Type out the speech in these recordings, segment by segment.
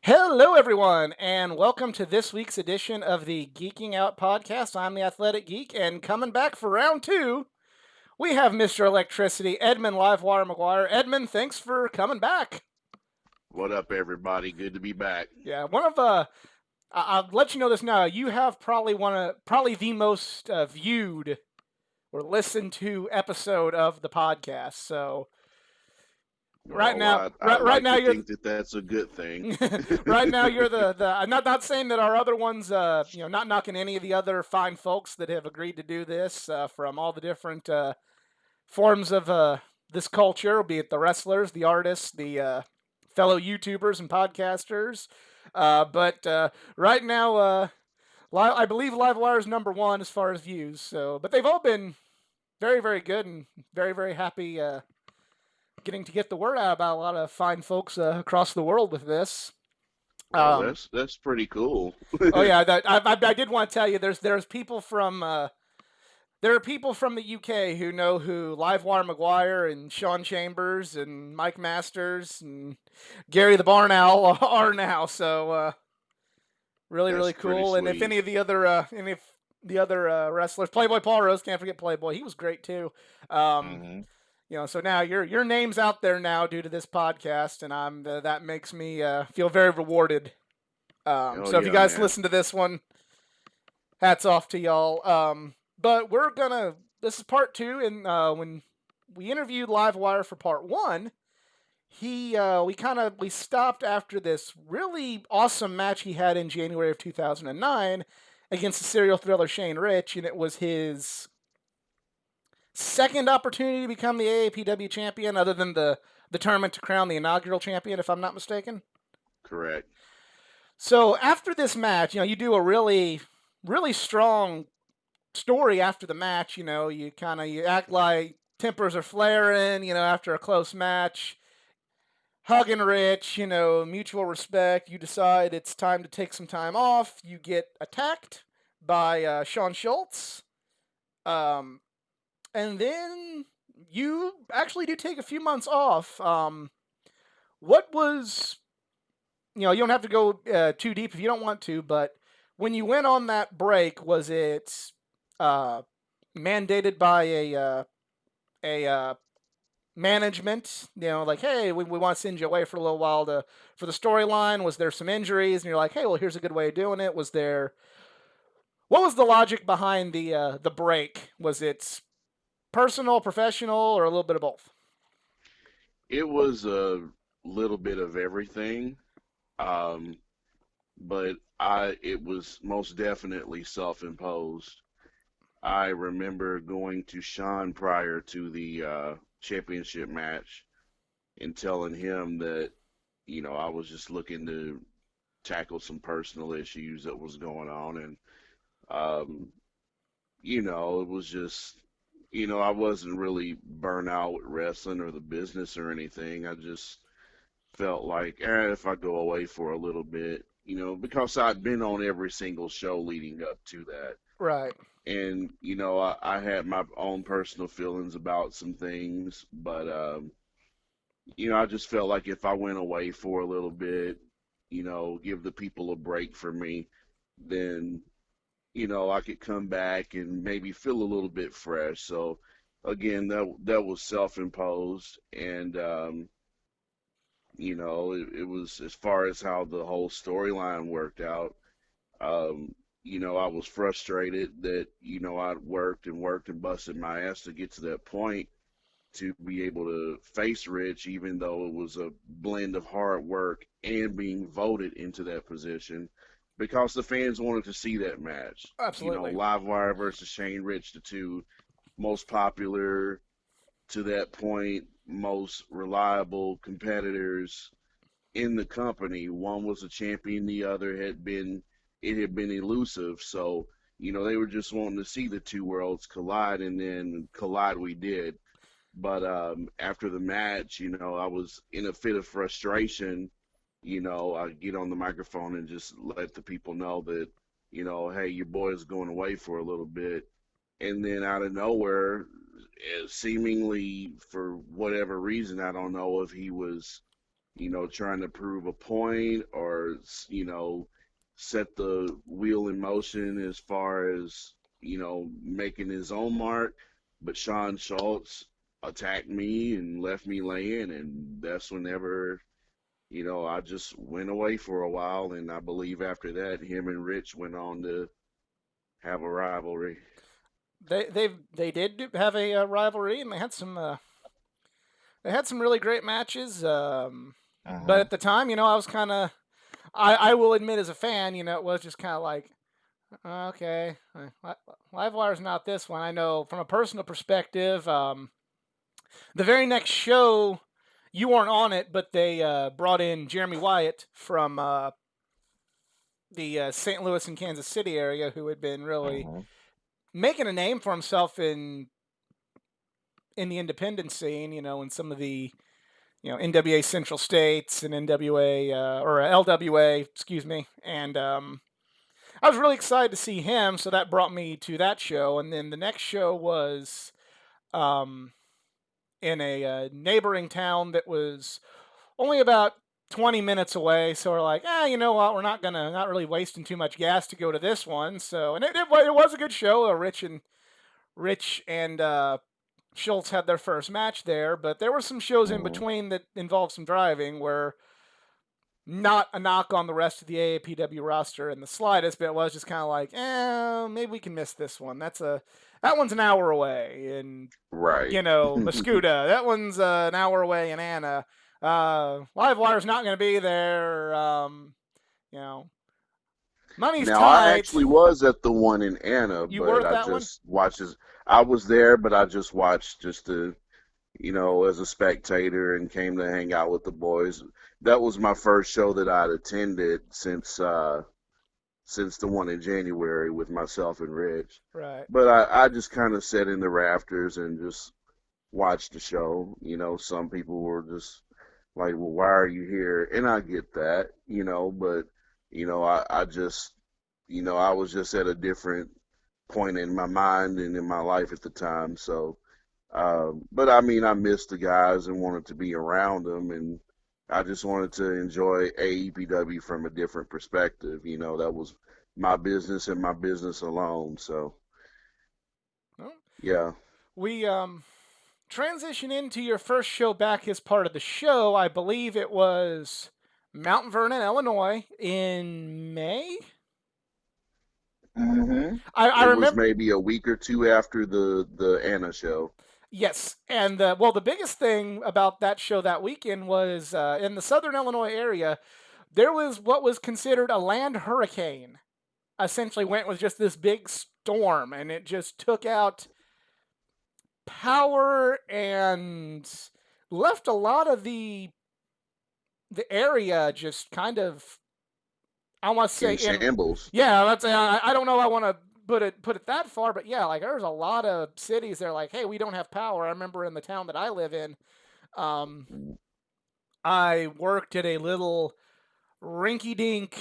Hello, everyone, and welcome to this week's edition of the Geeking Out podcast. I'm the Athletic Geek, and coming back for round two, we have Mr. Electricity, Edmund Livewire McGuire. Edmund, thanks for coming back. What up, everybody? Good to be back. Yeah, I'll let you know this now. You have probably the most viewed or listened to episode of the podcast. So right Well, now, I right like now to you're think that that's a good thing. right now you're the I'm not saying that our other ones not knocking any of the other fine folks that have agreed to do this from all the different forms of this culture, be it the wrestlers, the artists, the fellow YouTubers and podcasters. But right now, I believe Livewire is number one as far as views. So, but they've all been very, very good and very, very happy getting to get the word out about a lot of fine folks across the world with this. Well, Um, that's pretty cool. oh yeah, I did want to tell you there's people from there are people from the UK who know who Livewire McGuire and Sean Chambers and Mike Masters and Gary the Barn Owl are now. So really That's really pretty cool. And if sweet. any of the other wrestlers, Playboy Paul Rose, can't forget Playboy, he was great too. Um, Hmm. so now your name's out there now due to this podcast, and that makes me feel very rewarded. Oh So if you yeah, guys man. listen to this one, hats off to y'all. But this is part two, and when we interviewed Livewire for part one, we stopped after this really awesome match he had in January of 2009 against the serial thriller Shane Rich, and it was his second opportunity to become the AAPW champion, other than the tournament to crown the inaugural champion, if I'm not mistaken. Correct. So after this match, you do a really, really strong story after the match. You act like tempers are flaring. After a close match, hugging Rich. Mutual respect. You decide it's time to take some time off. You get attacked by Sean Schultz, um, and then you actually do take a few months off. What was you don't have to go too deep if you don't want to, but when you went on that break, was it uh, mandated by a management? Like, hey, we want to send you away for a little while for the storyline. Was there some injuries, and you're like, hey, well, here's a good way of doing it? What was the logic behind the break? Was it personal, professional, or a little bit of both? It was a little bit of everything, um, but I it was most definitely self-imposed. I remember going to Sean prior to the championship match and telling him that I was just looking to tackle some personal issues that was going on, and um, it was just, I wasn't really burnt out with wrestling or the business or anything. I just felt like, if I go away for a little bit, because I'd been on every single show leading up to that. Right. And, I had my own personal feelings about some things, but, I just felt like if I went away for a little bit, give the people a break for me, then I could come back and maybe feel a little bit fresh. So again, that was self-imposed, and it was as far as how the whole storyline worked out. Um, I was frustrated that I'd worked and worked and busted my ass to get to that point to be able to face Rich, even though it was a blend of hard work and being voted into that position because the fans wanted to see that match. Absolutely. Livewire versus Shane Rich, the two most popular to that point, most reliable competitors in the company. One was a champion, the other had been elusive. So, they were just wanting to see the two worlds collide, and then collide we did. But after the match, I was in a fit of frustration. I get on the microphone and just let the people know that, hey, your boy is going away for a little bit. And then out of nowhere, seemingly for whatever reason, I don't know if he was, trying to prove a point or, set the wheel in motion as far as, making his own mark. But Sean Schultz attacked me and left me laying, and that's whenever, I just went away for a while. And I believe after that, him and Rich went on to have a rivalry. They did have a rivalry, and they had some really great matches. But Uh-huh. at the time, I was kind of, I will admit as a fan, it was just kind of like, okay, Livewire's not this one. I know from a personal perspective, the very next show, you weren't on it, but they brought in Jeremy Wyatt from the St. Louis and Kansas City area, who had been really Uh-huh. making a name for himself in the independent scene. In some of the NWA Central States and NWA or LWA, excuse me, and I was really excited to see him. So that brought me to that show, and then the next show was um, in a neighboring town that was only about 20 minutes away. So we're like, you know what? We're not really wasting too much gas to go to this one. So, and it was a good show. Rich and Schultz had their first match there, but there were some shows in Uh-huh. between that involved some driving where not a knock on the rest of the AAPW roster in the slightest, but it was just kind of like, maybe we can miss this one. That one's an hour away, and Right. Mascuda, that one's an hour away in Anna. Livewire's not going to be there. You know, money's Now, I tight. actually was at the one in Anna, You were but at I that one, just watched as I was there, but I just watched just to, as a spectator and came to hang out with the boys. That was my first show that I'd attended since the one in January with myself and Rich. right? But I just kind of sat in the rafters and just watched the show. Some people were just like, well, why are you here? And I get that, but I just, I was just at a different point in my mind and in my life at the time. So, but I mean, I missed the guys and wanted to be around them, and I just wanted to enjoy AEPW from a different perspective. That was my business and my business alone. So, Well, yeah. we transition into your first show back as part of the show. I believe it was Mount Vernon, Illinois, in May. hmm I It was remember. maybe a week or two after the Anna show. Yes, and well, the biggest thing about that show that weekend was in the southern Illinois area, there was what was considered a land hurricane. Essentially, went with just this big storm, and it just took out power and left a lot of the area just kind of, I want to say In in, shambles. yeah, that's I don't know, I want to put it that far, but yeah, like there's a lot of cities they're like, hey, we don't have power. I remember in the town that I live in, um, I worked at a little rinky-dink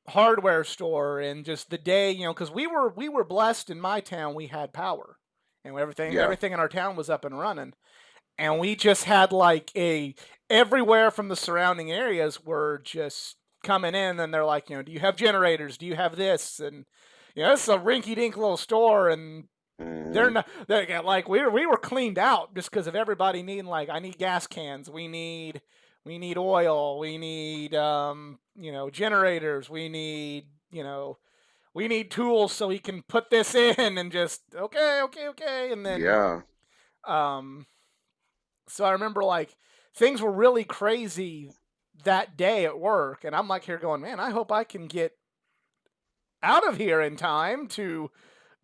hardware store, and just the day, because we were blessed in my town, we had power, and Yeah. everything in our town was up and running, and we just had like a everywhere from the surrounding areas were just coming in, and they're like, do you have generators? Do you have this? And it's a rinky-dink little store, and they're hmm not. They like we were cleaned out just because of everybody needing, like, I need gas cans. We need oil. We need generators. We need tools so we can put this in, and just okay, okay, okay, and then Yeah. um so I remember, like, things were really crazy that day at work, and I'm like here going, man, I hope I can get out of here in time to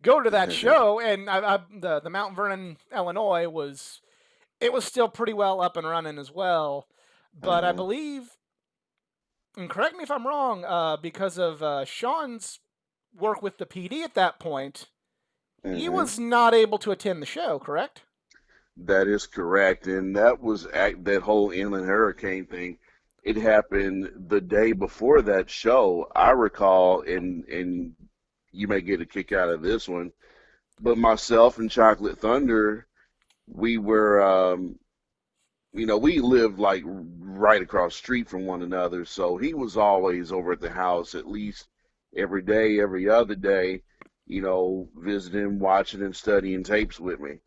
go to that show. And the Mount Vernon, Illinois was still pretty well up and running as well, but I uh-huh. believe, and correct me if I'm wrong, because of Sean's work with the PD at that point, he hmm was not able to attend the show. Correct? That is correct, and that whole inland hurricane thing. It happened the day before that show. I recall, and you may get a kick out of this one, but myself and Chocolate Thunder, we were we lived like right across the street from one another, so he was always over at the house at least every day, every other day, visiting, watching, and studying tapes with me.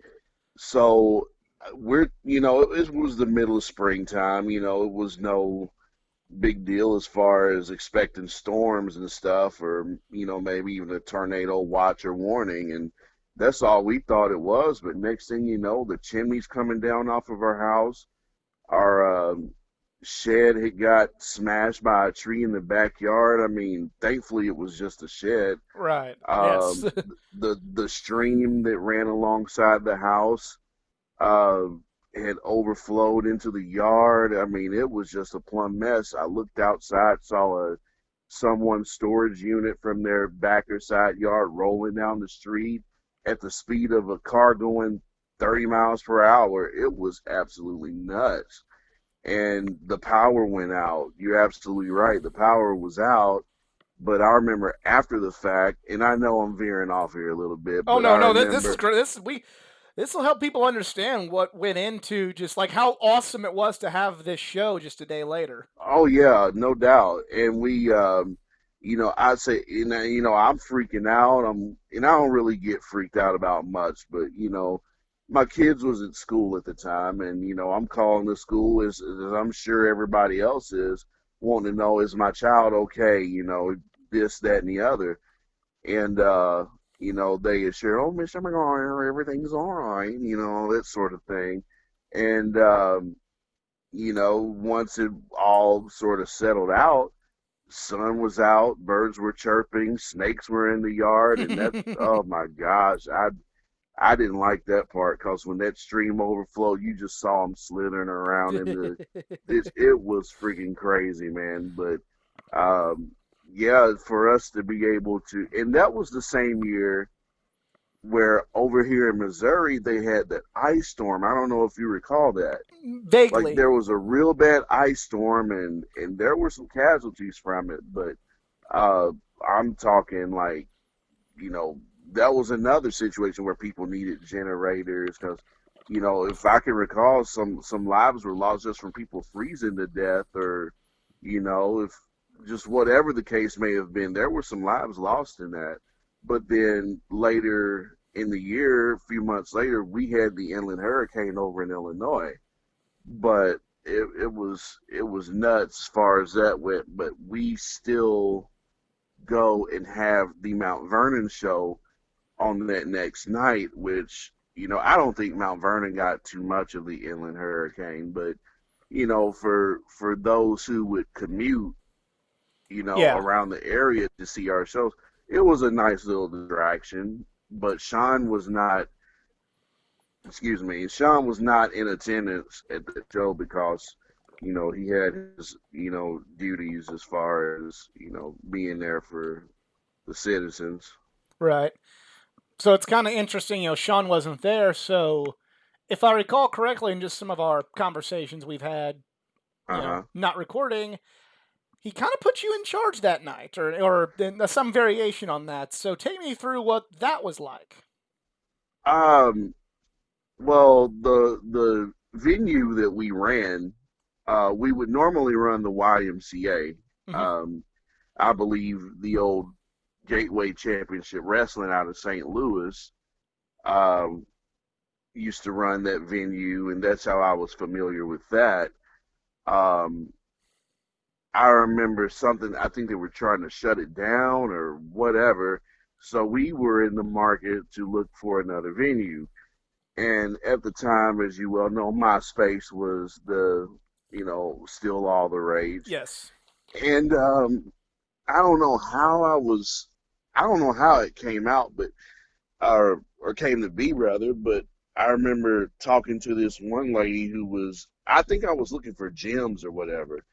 So it was the middle of springtime. It was no big deal as far as expecting storms and stuff, or maybe even a tornado watch or warning, and that's all we thought it was. But next thing you know, the chimney's coming down off of our house. Our shed had got smashed by a tree in the backyard. I mean, thankfully it was just a shed. Right. Yes. Um, the stream that ran alongside the house uh, had overflowed into the yard. I mean, it was just a plumb mess. I looked outside, saw someone's storage unit from their back or side yard rolling down the street at the speed of a car going 30 miles per hour. It was absolutely nuts. And the power went out. You're absolutely right. The power was out. But I remember after the fact, and I know I'm veering off here a little bit, Oh but I no, no, this is remember. great. This will help people understand what went into just like how awesome it was to have this show just a day later. Oh yeah, no doubt. And we, I'd say, I'm freaking out. And I don't really get freaked out about much, but my kids was at school at the time, and I'm calling the school as I'm sure everybody else is, wanting to know, is my child okay? This, that, and the other. And they assure, oh, Miss McGuire, everything's all right, that sort of thing. And once it all sort of settled out, sun was out, birds were chirping, snakes were in the yard, and that, oh my gosh, I didn't like that part because when that stream overflowed, you just saw them slithering around in it was freaking crazy, man. But um, yeah, for us to be able to, and that was the same year where over here in Missouri they had that ice storm. I don't know if you recall that. Like Vaguely. there was a real bad ice storm, and there were some casualties from it, but uh I'm talking like, you know that was another situation where people needed generators because, if I can recall, some lives were lost just from people freezing to death, or if just whatever the case may have been, there were some lives lost in that. But then later in the year, a few months later, we had the inland hurricane over in Illinois, but it was nuts as far as that went. But we still go and have the Mount Vernon show on that next night, which I don't think Mount Vernon got too much of the inland hurricane, but for those who would commute, Yeah. around the area to see our shows, it was a nice little distraction. But Sean was not, excuse me, Sean was not in attendance at the show because, he had his, duties as far as, being there for the citizens. Right. So it's kind of interesting, Sean wasn't there, so if I recall correctly in just some of our conversations we've had, Uh-huh. not recording, he kind of put you in charge that night, or some variation on that. So take me through what that was like. Um, well, the venue that we ran, we would normally run the YMCA. Hmm. Um, I believe the old Gateway Championship Wrestling out of St. Louis um, used to run that venue, and that's how I was familiar with that. Um, I remember something, I think they were trying to shut it down or whatever. So we were in the market to look for another venue. And at the time, as you well know, MySpace was still all the rage. Yes. And I don't know how I don't know how it came out, but or came to be rather, but I remember talking to this one lady who was, I think I was looking for gyms or whatever,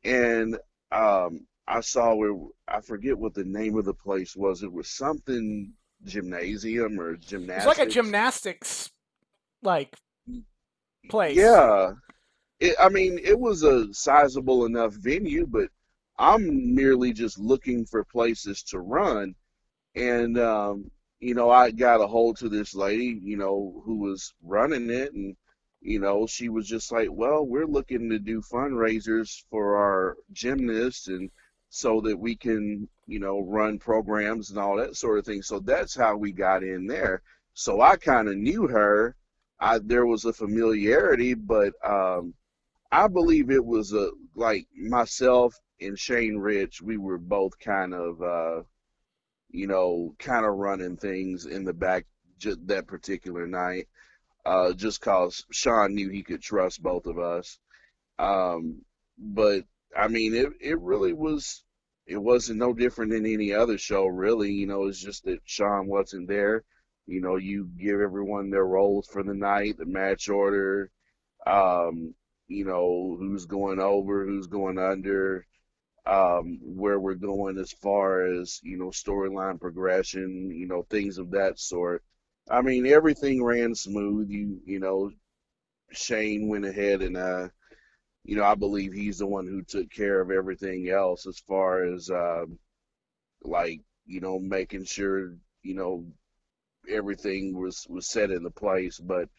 and I saw where, I forget what the name of the place was. It was something gymnasium or It's like a gymnastics. gymnastics like place. Yeah, I mean, it was a sizable enough venue, but I'm merely just looking for places to run. And, I got a hold to this lady, who was running it. And she was just like, well, we're looking to do fundraisers for our gymnasts and so that we can, run programs and all that sort of thing. So that's how we got in there. So I kind of knew her. There was a familiarity, but I believe it was like myself and Shane Rich, we were both kind of running things in the back just that particular night, just cause Sean knew he could trust both of us. But I mean, it really was. It wasn't no different than any other show, really. It's just that Sean wasn't there. You give everyone their roles for the night, the match order, um, who's going over, who's going under, where we're going as far as, storyline progression, things of that sort. I mean, everything ran smooth. Shane went ahead and, I believe he's the one who took care of everything else as far as, like, making sure, everything was set into place. But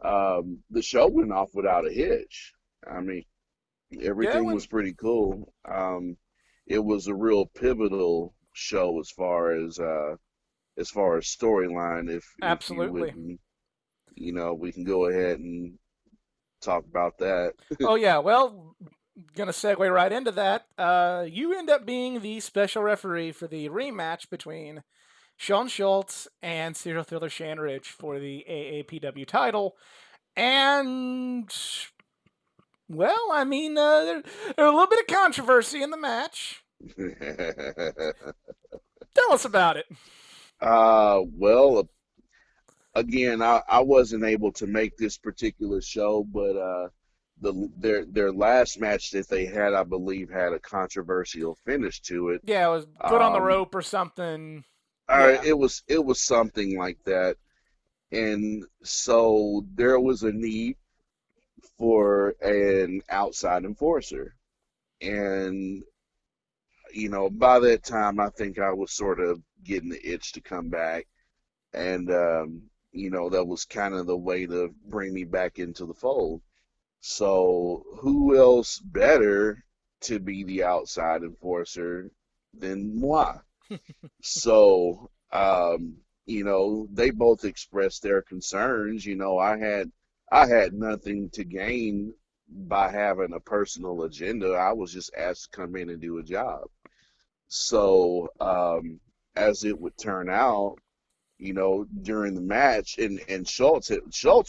the show went off without a hitch. I mean, Yeah, everything when was pretty cool. It was a real pivotal show as far as storyline. If you absolutely. wouldn't, we can go ahead and talk about that. Oh yeah, well, gonna segue right into that. You end up being the special referee for the rematch between Sean Schultz and serial killer Shane Rich for the AAPW title. And well, I mean, there's a little bit of controversy in the match. Tell us about it. Well, again, I wasn't able to make this particular show, but their last match that they had, I believe, had a controversial finish to it. Yeah, it was foot on the Um, rope or something. Yeah, it was something like that, and so there was a need for an outside enforcer, and by that time, I think I was sort of getting the itch to come back, and that was kind of the way to bring me back into the fold. So who else better to be the outside enforcer than moi? So, they both expressed their concerns. I had nothing to gain by having a personal agenda. I was just asked to come in and do a job. So, as it would turn out, during the match, and Schultz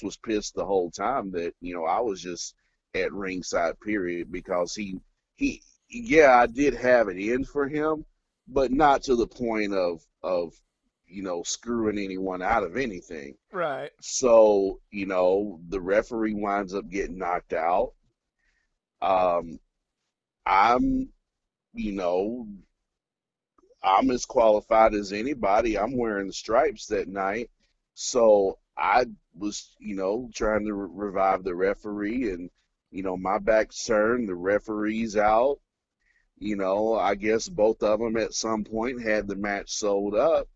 was pissed the whole time that I was just at ringside, period, because yeah, I did have it in for him, but not to the point of screwing anyone out of anything. right. So the referee winds up getting knocked out. Um, I'm you know I'm as qualified as anybody. I'm wearing the stripes that night. So I was, trying to revive the referee, and, my back's turned, the referee's out. I guess both of them at some point had the match sold up.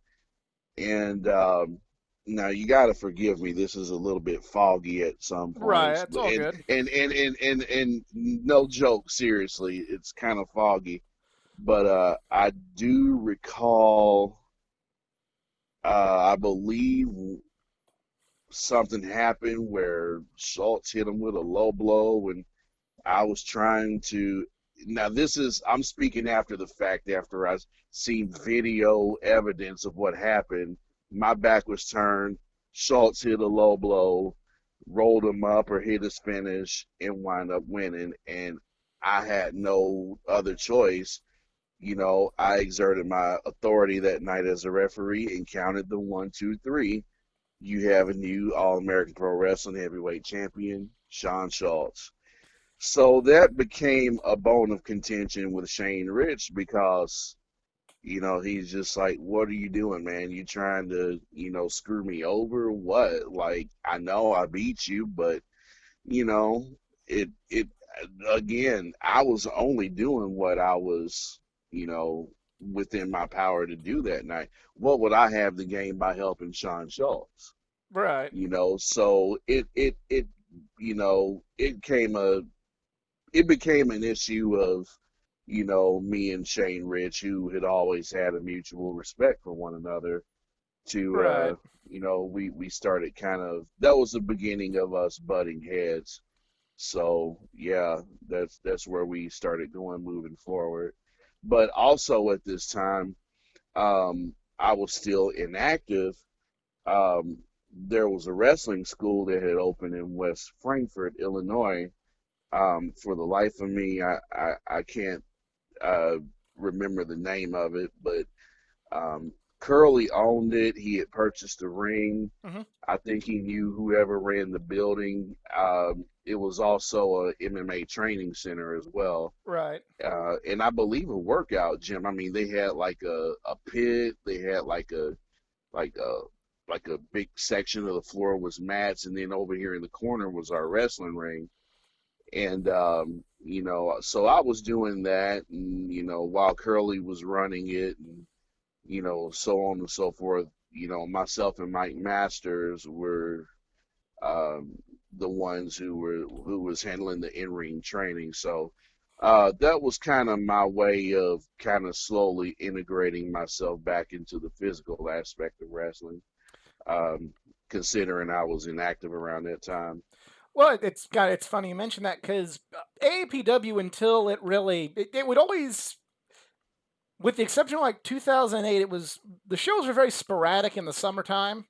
And now you got to forgive me. This is a little bit foggy at some Right, points, that's but all good. and no joke, seriously, it's kind of foggy. But I do recall, I believe something happened where Schultz hit him with a low blow, and I was trying to. Now, I'm speaking after the fact, after I seen video evidence of what happened. My back was turned. Schultz hit a low blow, rolled him up or hit his finish, and wound up winning. And I had no other choice. I exerted my authority that night as a referee and counted the 1, 2, 3. You have a new All American Pro Wrestling Heavyweight Champion, Sean Schultz. So that became a bone of contention with Shane Rich because, he's just like, what are you doing, man? You trying to, screw me over? What? Like, I know I beat you, but, you know, it again, I was only doing what I was, you know, within my power to do that night. What would I have to gain by helping Sean Schultz? Right. So it it became an issue of, me and Shane Rich, who had always had a mutual respect for one another, to Right. we started kind of, that was the beginning of us butting heads. So yeah, that's where we started going moving forward. But also at this time, I was still inactive. There was a wrestling school that had opened in West Frankfort, Illinois. For the life of me, I can't uh, remember the name of it, but Curly owned it. He had purchased a ring. Hmm. I think he knew whoever ran the building. It was also a MMA training center as well. Right. And I believe a workout gym. I mean, they had like a pit. They had like a like a big section of the floor was mats, and then over here in the corner was our wrestling ring. And so I was doing that, and while Curly was running it, and so on and so forth. Myself and Mike Masters were um, the ones who was handling the in-ring training. So that was kind of my way of kind of slowly integrating myself back into the physical aspect of wrestling, um, considering I was inactive around that time. Well, it's funny you mentioned that because AAPW until it would always, with the exception of like 2008, it was the shows were very sporadic in the summertime.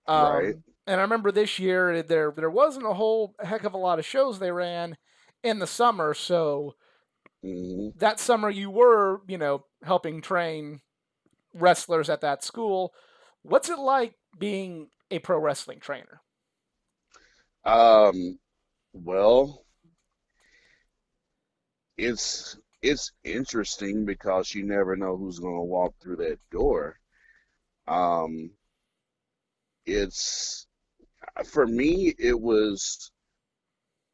Right. And I remember this year there wasn't a whole heck of a lot of shows they ran in the summer. So hmm that summer you were helping train wrestlers at that school. What's it like being a pro wrestling trainer? Um, well, it's interesting because you never know who's going to walk through that door. Um, it's For me, it was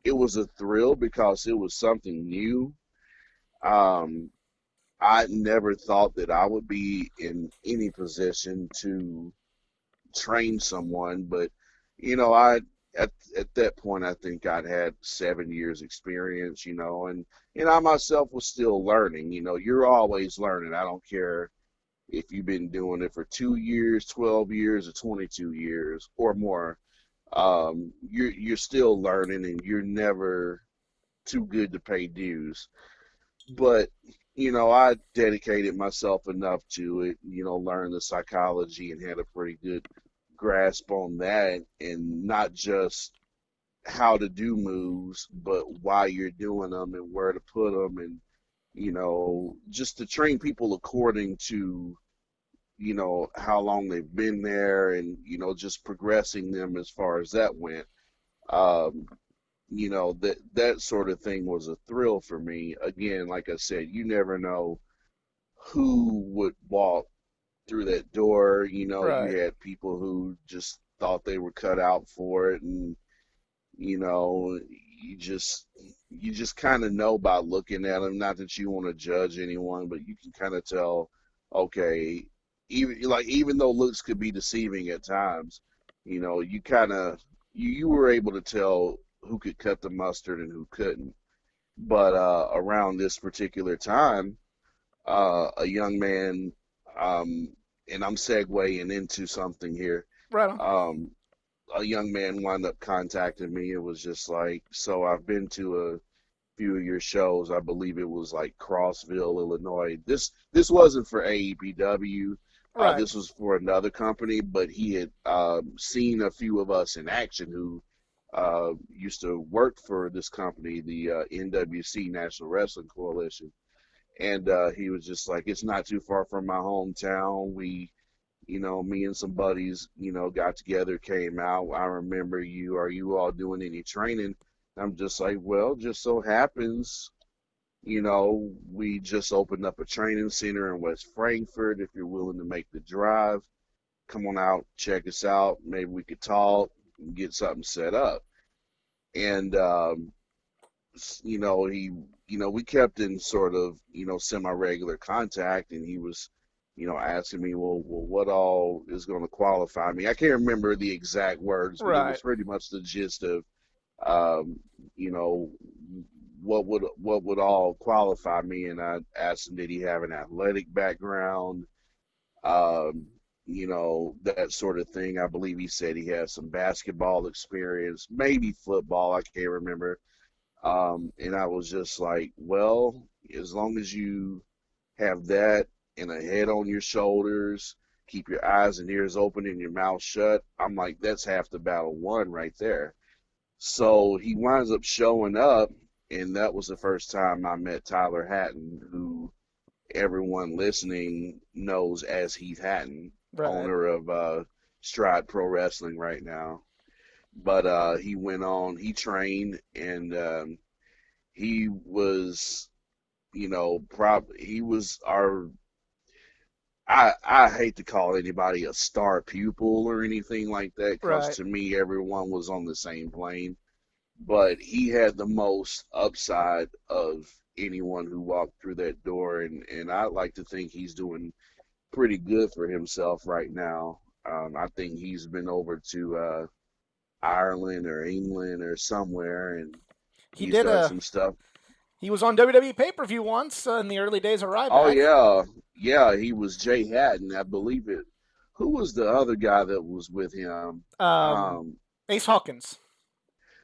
a thrill because it was something new. Um, I never thought that I would be in any position to train someone, but I at that point I think I'd had 7 years experience, and I myself was still learning. You're always learning. I don't care if you've been doing it for 2 years, 12 years, or 22 years or more. You're still learning, and you're never too good to pay dues. But I dedicated myself enough to it, learn the psychology and had a pretty good grasp on that, and not just how to do moves, but why you're doing them and where to put them, and just to train people according to how long they've been there, and just progressing them as far as that went. Um, that sort of thing was a thrill for me. Again, like I said, you never know who would walk through that door. Right. You had people who just thought they were cut out for it, and you know, you just kind of know by looking at them. Not that you want to judge anyone, but you can kind of tell. Okay, even though looks could be deceiving at times, you kind of you were able to tell who could cut the mustard and who couldn't. But around this particular time, a young man, um, and I'm segueing into something here. Right on. Um, a young man wound up contacting me. It was just like, so I've been to a few of your shows. I believe it was like Crossville, Illinois. This wasn't for AEPW. Right. This was for another company, but he had seen a few of us in action who used to work for this company, the NWC, National Wrestling Coalition. And he was just like, it's not too far from my hometown. Me and some buddies, got together, came out. I remember you. Are you all doing any training? I'm just like, well, just so happens, we just opened up a training center in West Frankfort. If you're willing to make the drive, come on out, check us out. Maybe we could talk and get something set up. And he, we kept in sort of, semi-regular contact, and he was, asking me, well, what all is going to qualify me? I can't remember the exact words, but it Right. was pretty much the gist of, um, you know, what would all qualify me? And I asked him, did he have an athletic background? Um, that sort of thing. I believe he said he had some basketball experience, maybe football. I can't remember. And I was just like, well, as long as you have that and a head on your shoulders, keep your eyes and ears open and your mouth shut, I'm like, that's half the battle won right there. So he winds up showing up, and that was the first time I met Tyler Hatton, who everyone listening knows as Heath Hatton, Right. owner of Stride Pro Wrestling right now. But he went on, he trained, and he was, he was our. I hate to call anybody a star pupil or anything like that, because Right. to me everyone was on the same plane. But he had the most upside of anyone who walked through that door, and I like to think he's doing pretty good for himself right now. I think he's been over to Ireland or England or somewhere, and He he's did done a some stuff. he was on WWE pay-per-view once in the early days of Oh Ryback. yeah, yeah, he was Jay Hatton, I believe it. Who was the other guy that was with him? Um, Um, Ace Hawkins.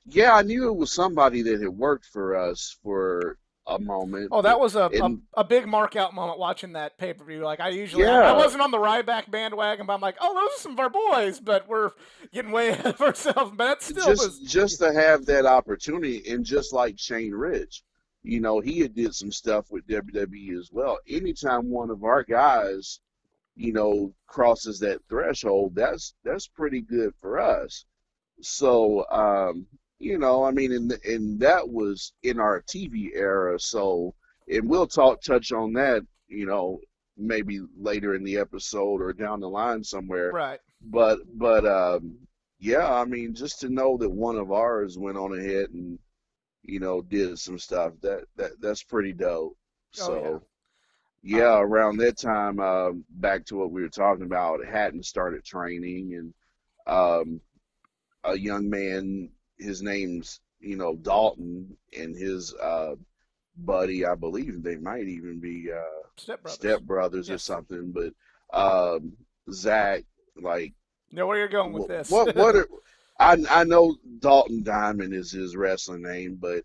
yeah, I knew it was somebody that had worked for us for a moment, Oh, but that was a, a, and a big mark out moment watching that pay per view. Like I yeah, wasn't on the Ryback bandwagon, but I'm like, oh, those are some of our boys, but we're getting way ahead of ourselves. But that still was, just to have that opportunity, and just like Shane Rich, he had did some stuff with WWE as well. Anytime one of our guys, crosses that threshold, that's pretty good for us. So, I mean, and that was in our TV era. So, and we'll touch on that, maybe later in the episode or down the line somewhere. right. But yeah, I mean, just to know that one of ours went on ahead and did some stuff, that's pretty dope. Oh yeah. So yeah, Um, around that time, back to what we were talking about, Hatton started training, and um, a young man, his name's Dalton, and his buddy, I believe they might even be Step Brothers. stepbrothers or Yes. something, but um, Zach, like, Know where you're going with what this. what are, I know Dalton Diamond is his wrestling name, but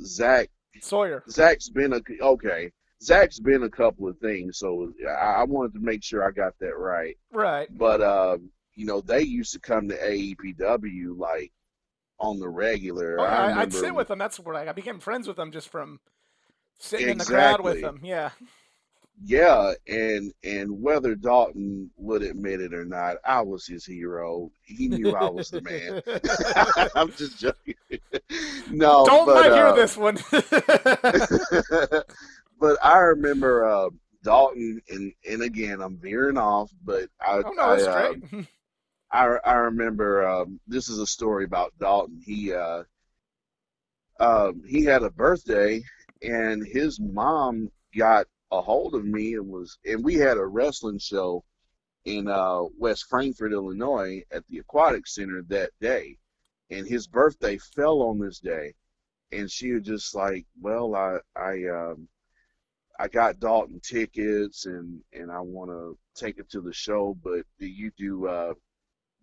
Zach Sawyer. Zach's been okay. Zach's been a couple of things, so I wanted to make sure I got that right. Right. But they used to come to AEPW like on the regular. Oh yeah. I I'd remember sit with them. That's where I became friends with them just from sitting in the crowd with exactly. them. Yeah. Yeah, and whether Dalton would admit it or not, I was his hero. He knew I was the man. I'm just joking. No, Dalton but might hear this one. but I remember Dalton, and again I'm veering off, but Oh no, that's great. I remember this is a story about Dalton. He had a birthday, and his mom got a hold of me, and we had a wrestling show in West Frankfort, Illinois, at the Aquatic Center that day, and his birthday fell on this day, and she was just like, well, I got Dalton tickets, and I want to take it to the show, but do you do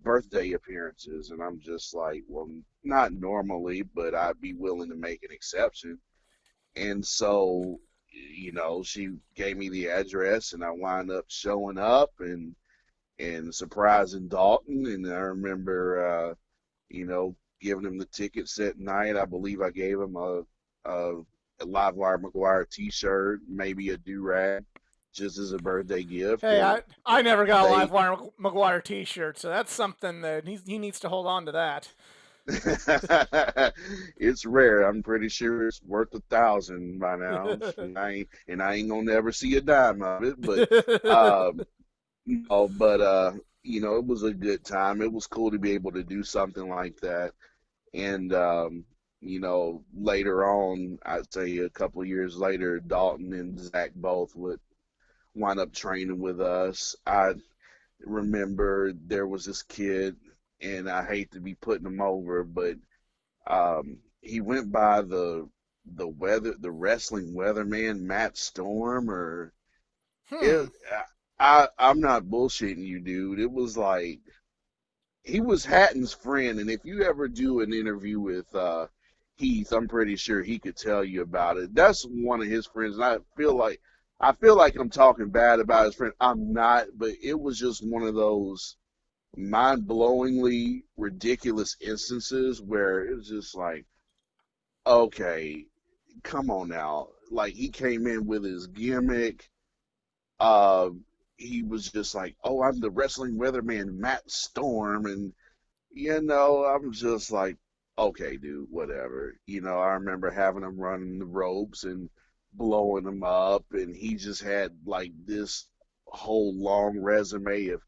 birthday appearances? And I'm just like, well, not normally, but I'd be willing to make an exception. And so, she gave me the address, and I wound up showing up and surprising Dalton. And I remember, giving him the tickets that night. I believe I gave him a Livewire McGuire T-shirt, maybe a do-rag, just as a birthday gift. Hey, And I never got a they Livewire McGuire T-shirt, so that's something that he needs to hold on to that. it's rare. I'm pretty sure it's worth 1,000 by now, and I ain't gonna never see a dime of it. But um, it was a good time. It was cool to be able to do something like that. And later on, I'd say a couple of years later, Dalton and Zach both would wind up training with us. I remember there was this kid, and I hate to be putting him over, but He went by the wrestling weatherman Matt Storm, or Hmm. it. I'm not bullshitting you, dude. It was like he was Hatton's friend, and if you ever do an interview with Heath, I'm pretty sure he could tell you about it. That's one of his friends, and I feel like I'm talking bad about his friend. I'm not, but it was just one of those mind-blowingly ridiculous instances where it was just like, okay, come on now. Like he came in with his gimmick. Uh, he was just like, "Oh, I'm the wrestling weatherman, Matt Storm," and I'm just like, okay, dude, whatever. I remember having him running the ropes and blowing him up, and he just had like this whole long resume of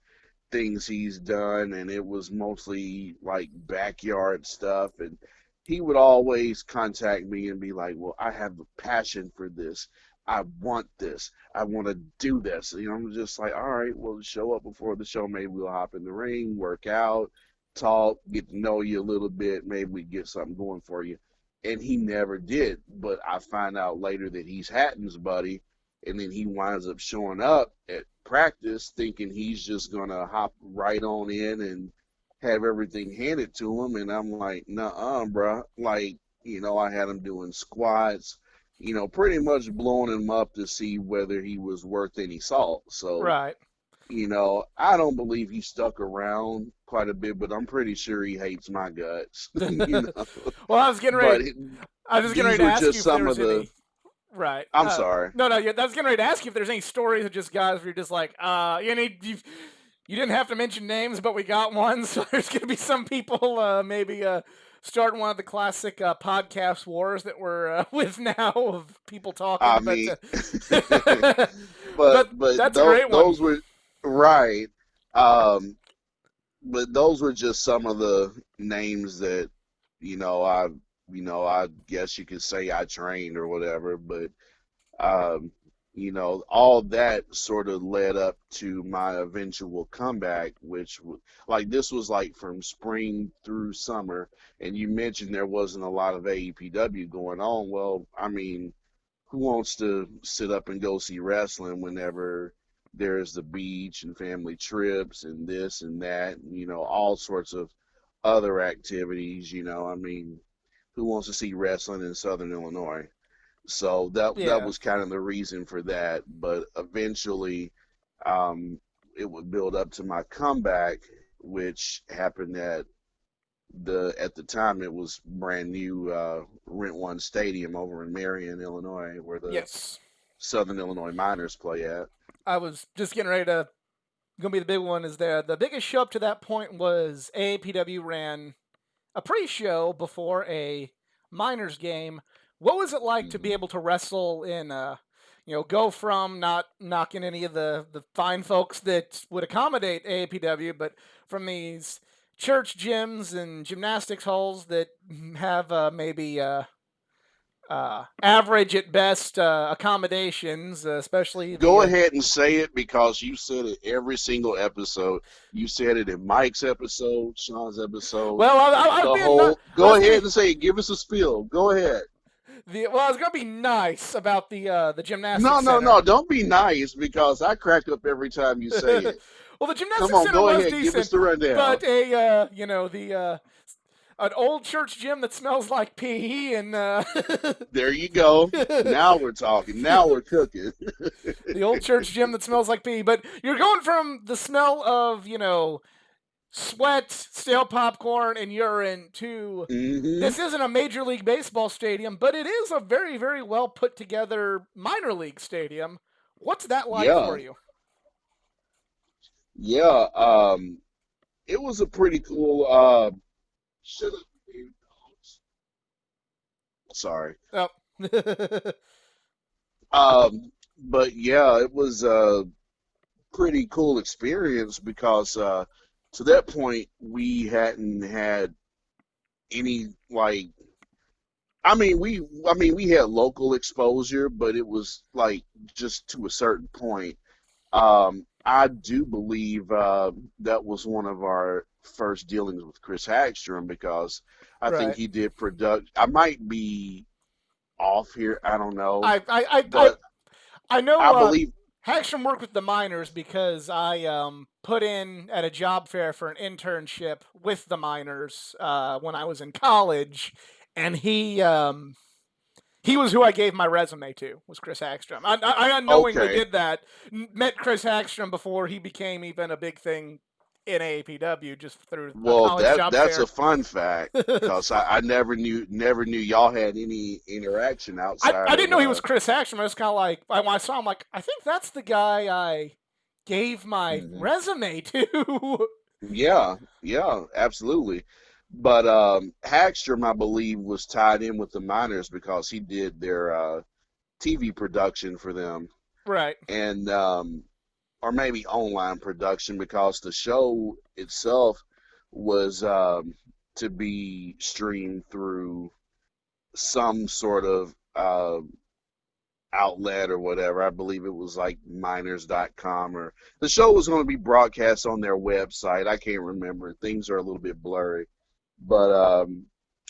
things he's done, and it was mostly like backyard stuff. And he would always contact me and be like, "Well, I have a passion for this. I want this. I want to do this." I'm just like, "All right, well, show up before the show. Maybe we'll hop in the ring, work out, talk, get to know you a little bit. Maybe we get something going for you." And he never did. But I find out later that he's Hatton's buddy, and then he winds up showing up at practice thinking he's just gonna hop right on in and have everything handed to him, and I'm like, "Nuh-uh, bruh." Like, I had him doing squats, pretty much blowing him up to see whether he was worth any salt. So, Right. I don't believe he stuck around quite a bit, but I'm pretty sure he hates my guts. Well, I was getting But ready. I was getting ready these to were ask you just if there some of was the. any. Right. I'm sorry. No, no. Yeah, I was getting ready to ask you if there's any stories of just guys where you're just like, you didn't have to mention names, but we got one. So there's gonna be some people, maybe starting one of the classic podcast wars that we're with now of people I talking. But mean, but but but that's a those great one. those were right. Um, but those were just some of the names that you know I I guess you could say I trained or whatever. But um, all that sort of led up to my eventual comeback, which like this was like from spring through summer. And you mentioned there wasn't a lot of AEPW going on. Well, I mean, who wants to sit up and go see wrestling whenever there's the beach and family trips and this and that, all sorts of other activities, I mean, who wants to see wrestling in Southern Illinois? So that Yeah. was kind of the reason for that. But eventually, um, it would build up to my comeback, which happened at the time it was brand new Rent One Stadium over in Marion, Illinois, where the Yes. Southern Illinois Miners play at. I was just getting ready to. Gonna be the big one is there. The biggest show up to that point was AAPW ran a pre-show before a minors game. What was it like to be Hmm. able to wrestle in go from not knocking any of the fine folks that would accommodate AAPW, but from these church gyms and gymnastics halls that have maybe average at best accommodations, especially Go the ahead and say it because you said it every single episode. You said it in Mike's episode, Sean's episode, well, I was the being not, whole. I Go was being ahead and say it. Give us a spiel. Go ahead. I was gonna be nice about the No, gymnastics no, center. no. Don't be nice because I crack up every time you say it. Well, the Come gymnastics on, center go was ahead. Give us decent, the rundown. but a the an old church gym that smells like pee and There you go. Now we're talking. Now we're cooking. the old church gym that smells like pee. But you're going from the smell of sweat, stale popcorn, and urine to Hmm. this isn't a major league baseball stadium, but it is a very very well put together minor league stadium. What's that like for Yeah, you? yeah. It was a pretty cool. Shut up, you dogs. Sorry. Oh. But yeah, it was a pretty cool experience because to that point we hadn't had any like. I mean, we had local exposure, but it was like just to a certain point. I do believe that was one of our first dealings with Chris Hagstrom because I think Right. he did product. I might be off here. I don't know, I I I I, but I know I believe. Hagstrom worked with the miners because I put in at a job fair for an internship with the miners when I was in college, and he was who I gave my resume to, was Chris Hagstrom. I unknowingly Okay, did that. Met Chris Hagstrom before he became even a big thing in AAPW just through a well college that job that's fair. a fun fact because I never knew y'all had any interaction I outside didn't of know he was Chris Hagstrom. I was kind of like, when I saw him, like, I think that's the guy I gave my Mhm. resume to. Yeah, absolutely. But Hagstrom, I believe, was tied in with the Miners because he did their TV production for them, Right. and or maybe online production because the show itself was to be streamed through some sort of outlet or whatever. I believe it was like miners.com, or the show was going to be broadcast on their website. I can't remember. Things are a little bit blurry. But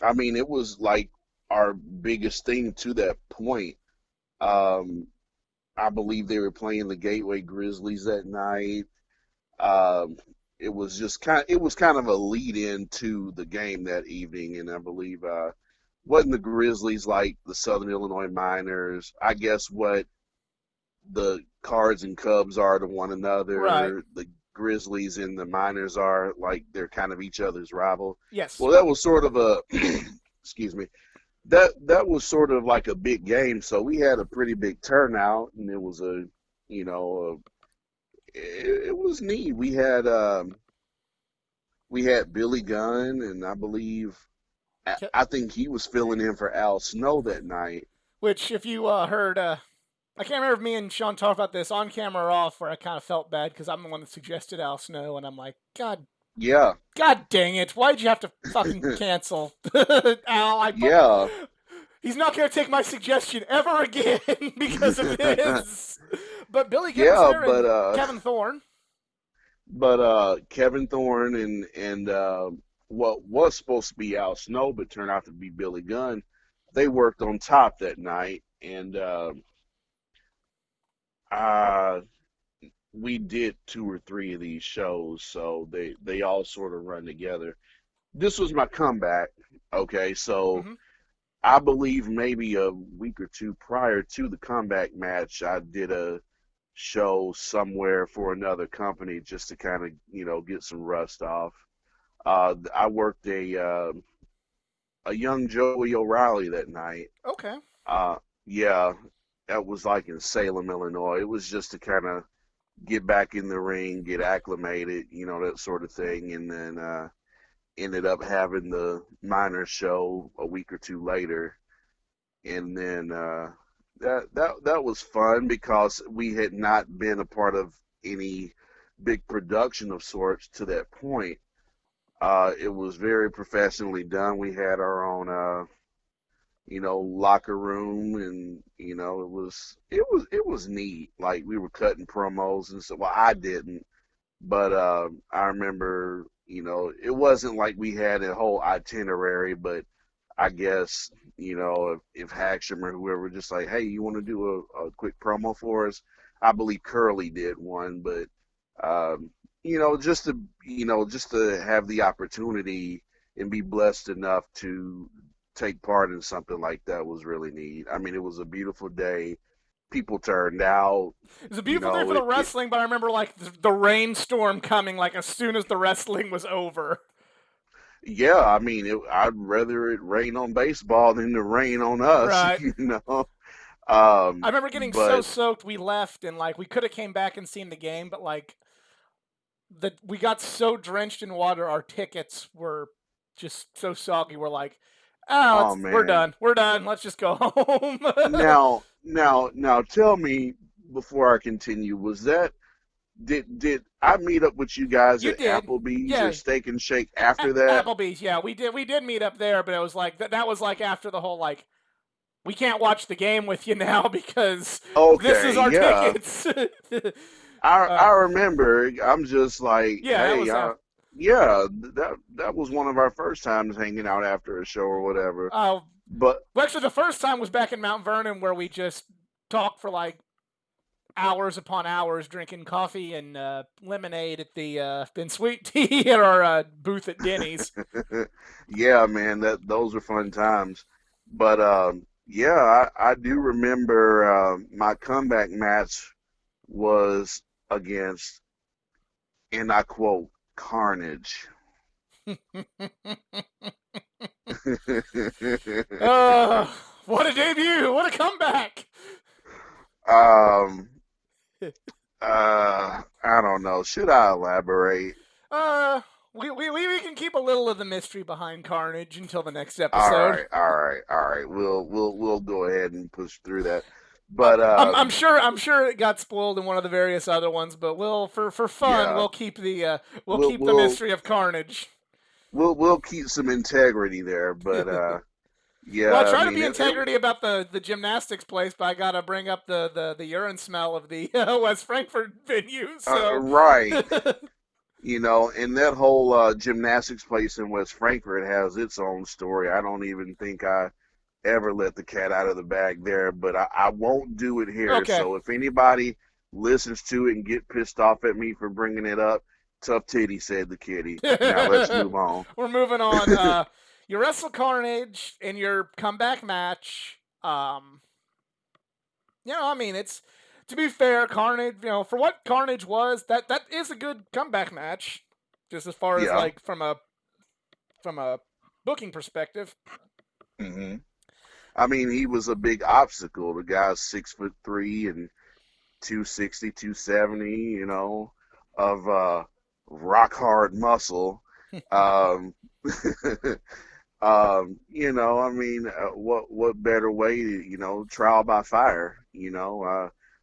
I mean, it was like our biggest thing to that point. Um, I believe they were playing the Gateway Grizzlies that night. Um, it was just it was kind of a lead in to the game that evening, and I believe wasn't the Grizzlies like the Southern Illinois Miners? I guess what the Cards and Cubs are to one Right. another, the Grizzlies and the Miners are like they're kind of each other's rival. Yes. Well, that was sort of a excuse me. That was sort of like a big game, so we had a pretty big turnout, and it was a you know it was neat. We had Billy Gunn, and I believe I think he was filling in for Al Snow that night. Which, if you heard, I can't remember if me and Sean talked about this on camera or off, where I kind of felt bad because I'm the one that suggested Al Snow, and I'm like, Yeah, God dang it! Why'd you have to fucking cancel Al? yeah, He's not gonna take my suggestion ever again because of this. But Billy Gunn was yeah, there and Kevin Thorne. but Kevin Thorne and what was supposed to be Al Snow, but turned out to be Billy Gunn. They worked on top that night, and uh, we did two or three of these shows, so they all sort of run together. This was my comeback. Okay, so Mm-hmm. I believe maybe a week or two prior to the comeback match, I did a show somewhere for another company just to kind of get some rust off. I worked a young Joey O'Reilly that night. Okay. Yeah, that was like in Salem, Illinois. It was just to kind of get back in the ring, get acclimated, that sort of thing, and then ended up having the minor show a week or two later, and then that was fun because we had not been a part of any big production of sorts to that point. It was very professionally done. We had our own locker room, and it was neat. Like we were cutting promos and stuff. Well, I didn't, but I remember, it wasn't like we had a whole itinerary, but I guess, if Hacksham or whoever just like, hey, you want to do a quick promo for us? I believe Curly did one, but um, just to have the opportunity and be blessed enough to take part in something like that was really neat. I mean, it was a beautiful day. People turned out. It was a You beautiful day know, for the it wrestling, but I remember like the rainstorm coming like as soon as the wrestling was over. Yeah, I mean, I'd rather it rain on baseball than to rain on us, Right. you know. I remember getting so But soaked we left and like we could have came back and seen the game, but like we got so drenched in water our tickets were just so soggy. We're like, oh, oh we're man, done. We're done. Let's just go home. now, tell me before I continue, was that did I meet up with you guys You at did. Applebee's or Yeah. Steak and Shake after that? Applebee's, yeah, we did meet up there, but it was like that was like after the whole like we can't watch the game with you now because this is Okay, our yeah. tickets. I Uh, remember. I'm just like, yeah, that hey, was yeah, that was one of our first times hanging out after a show or whatever. uh, But well, actually, the first time was back in Mount Vernon where we just talked for like hours upon hours, drinking coffee and lemonade at the and sweet tea at our booth at Denny's. yeah, man, that those were fun times. But yeah, I do remember my comeback match was against, and I quote, Carnage. Uh, what a debut! What a comeback! um, I don't know. Should I elaborate? Uh, we can keep a little of the mystery behind Carnage until the next All episode. right, all right, all right. We'll go ahead and push through that. But I'm sure it got spoiled in one of the various other ones, but we'll for fun yeah, we'll we'll keep the we'll mystery of Carnage. we'll keep some integrity there. But Well, I yeah, I try to mean be integrity about the gymnastics place, but I gotta bring up the urine smell of the West Frankfurt venue. So, right. You know, and that whole gymnastics place in West Frankfurt has its own story. I don't even think I ever let the cat out of the bag there, but I won't do it here. okay, So if anybody listens to it and get pissed off at me for bringing it up, tough titty, said the kitty. Now let's move on. we're moving on. You wrestle Carnage in your comeback match. I mean, it's to be fair, Carnage. For what Carnage was, that is a good comeback match. Just as far as Yeah. like from a booking perspective. hmm I mean, he was a big obstacle. The guy's 6'3" and 260, 270, you know, of rock hard muscle. Um, you know, I mean, what better way to, trial by fire,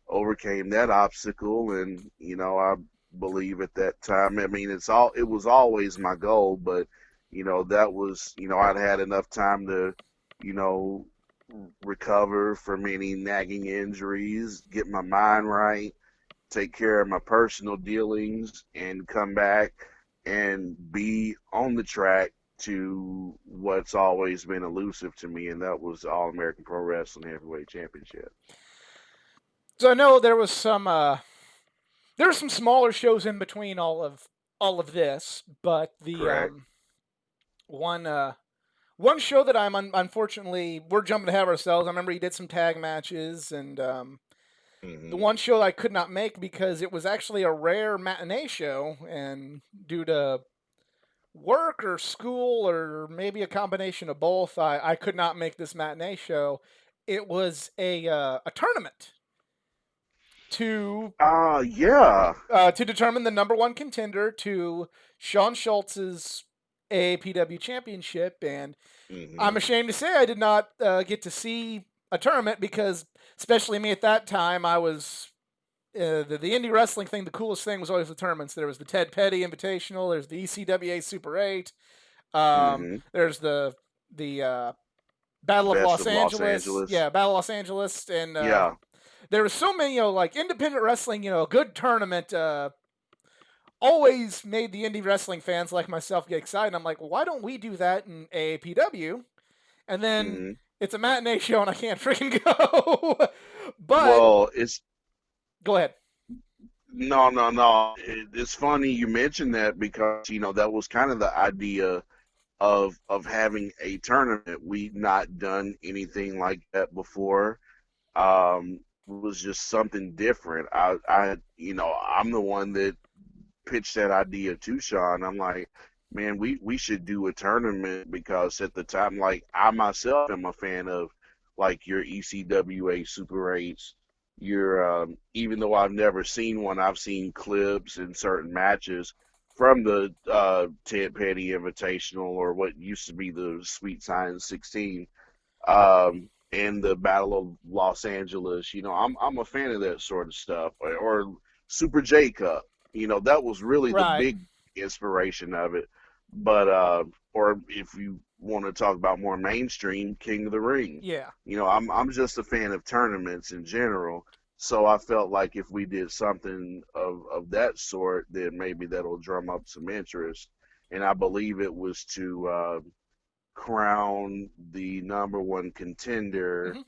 overcame that obstacle, and I believe at that time, I mean, it was always my goal, but that was, I'd had enough time to, you know, recover from any nagging injuries, get my mind right, take care of my personal dealings, and come back and be on the track to what's always been elusive to me, and that was All American Pro Wrestling Heavyweight Championship. So I know there were some smaller shows in between all of this, but the Correct. one one show that unfortunately we're jumping ahead of ourselves. I remember he did some tag matches, and the hmm one show I could not make because it was actually a rare matinee show, and due to work or school or maybe a combination of both, I could not make this matinee show. It was a tournament to Yeah. to determine the number one contender to Sean Schultz's AAPW championship. And I'm hmm ashamed to say I did not get to see a tournament because, especially me at that time, I was the indie wrestling thing. The coolest thing was always the tournaments. There was the Ted Petty Invitational. There's the ECWA Super 8. hmm There's the Battle of Best Los of Los Angeles. Angeles. Yeah, Battle of Los Angeles, and Yeah. there was so many, like independent wrestling. A good tournament always made the indie wrestling fans like myself get excited. I'm like, well, why don't we do that in AAPW? And then hmm it's a matinee show and I can't freaking go. But Well, it's go ahead. no, no, no. It's funny you mentioned that because that was kind of the idea of having a tournament. We'd not done anything like that before. Was just something different. I'm the one that pitched that idea to Sean. I'm like, man, we should do a tournament because at the time, like I myself am a fan of like your ECWA Super 8s. Even though I've never seen one, I've seen clips and certain matches from the Ted Petty Invitational or what used to be the Sweet Science 16 and the Battle of Los Angeles. I'm a fan of that sort of stuff. Or Super J Cup. That was really the Right. big inspiration of it. But or if you want to talk about more mainstream, King of the Ring. Yeah. I'm just a fan of tournaments in general. So I felt like if we did something of that sort, then maybe that'll drum up some interest. And I believe it was to crown the number one contender Hmm.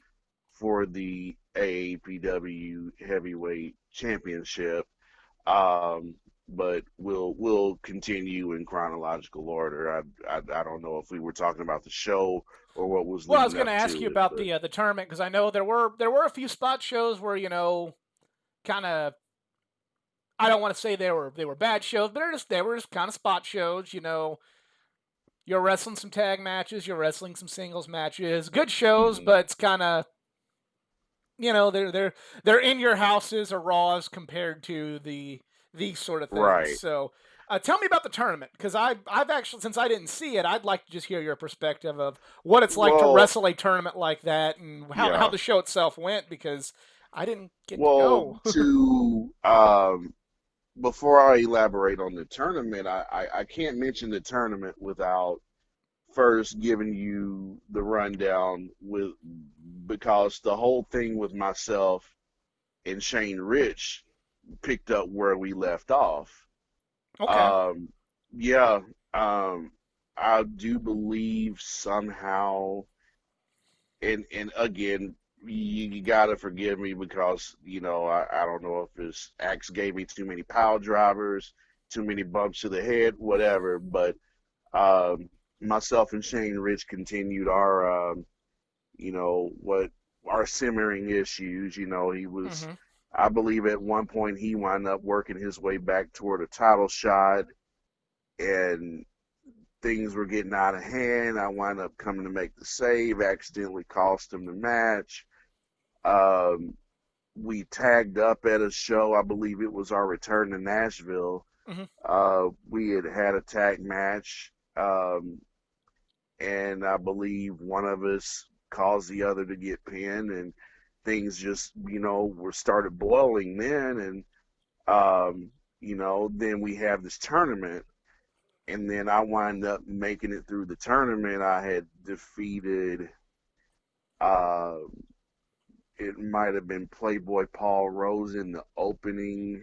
for the AAPW Heavyweight Championship. Um, but we'll continue in chronological order. I don't know if we were talking about the show or what was Well, I was leading going up to ask you to it, about but the tournament because I know there were a few spot shows where kind of, I don't want to say they were bad shows, but they were just kind of spot shows. You're wrestling some tag matches, you're wrestling some singles matches, good shows, mhm, but it's kind of, they're in your houses or raws compared to these sort of things. right. So tell me about the tournament because I've actually, since I didn't see it, I'd like to just hear your perspective of what it's like to Well, wrestle a tournament like that and how yeah. the show itself went because I didn't get to Well, go. to before I elaborate on the tournament, I can't mention the tournament without first giving you the rundown with because the whole thing with myself and Shane Rich picked up where we left off. Okay. Um, yeah, I do believe somehow, and again, you gotta forgive me because I don't know if his Axe gave me too many power drivers, too many bumps to the head, whatever. But um, myself and Shane Rich continued our what our simmering issues. He was, Hmm. I believe, at one point he wound up working his way back toward a title shot, and things were getting out of hand. I wound up coming to make the save, accidentally cost him the match. Um, we tagged up at a show. I believe it was our return to Nashville. Hmm. We had a tag match, and I believe one of us caused the other to get pinned, and things just were started boiling then, and then we have this tournament, and then I wind up making it through the tournament. I had defeated, uh, it might have been Playboy Paul Rose in the opening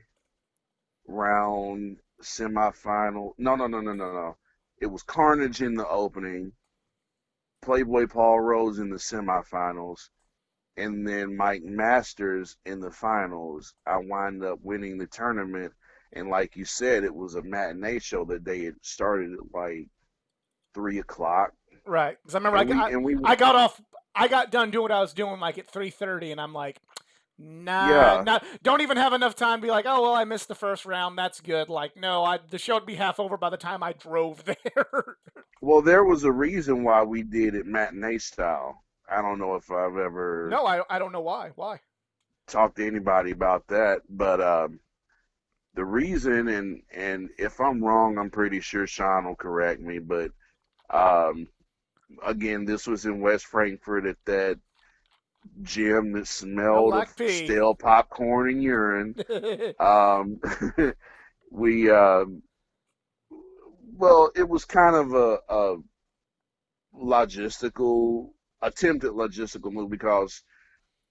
round semifinal. No, no, no, no, no, no. It was Carnage in the opening, Playboy Paul Rose in the semifinals, and then Mike Masters in the finals. I wind up winning the tournament, and like you said, it was a matinee show that they had started at like 3 o'clock, Right. Because I remember and we I got off. I got done doing what I was doing like at 3:30, and I'm like, nah, yeah. not don't even have enough time to be like, oh well, I missed the first round. That's good. Like, no, the show would be half over by the time I drove there. Well, there was a reason why we did it matinee style. I don't know if I've ever No, I don't know why. Why? talked to anybody about that, but the reason, and if I'm wrong, I'm pretty sure Sean will correct me, but um, again, this was in West Frankfurt at that gym that Smelled smelled of like pee. stale popcorn and urine. Um, we well, it was kind of a logistical attempted logistical move because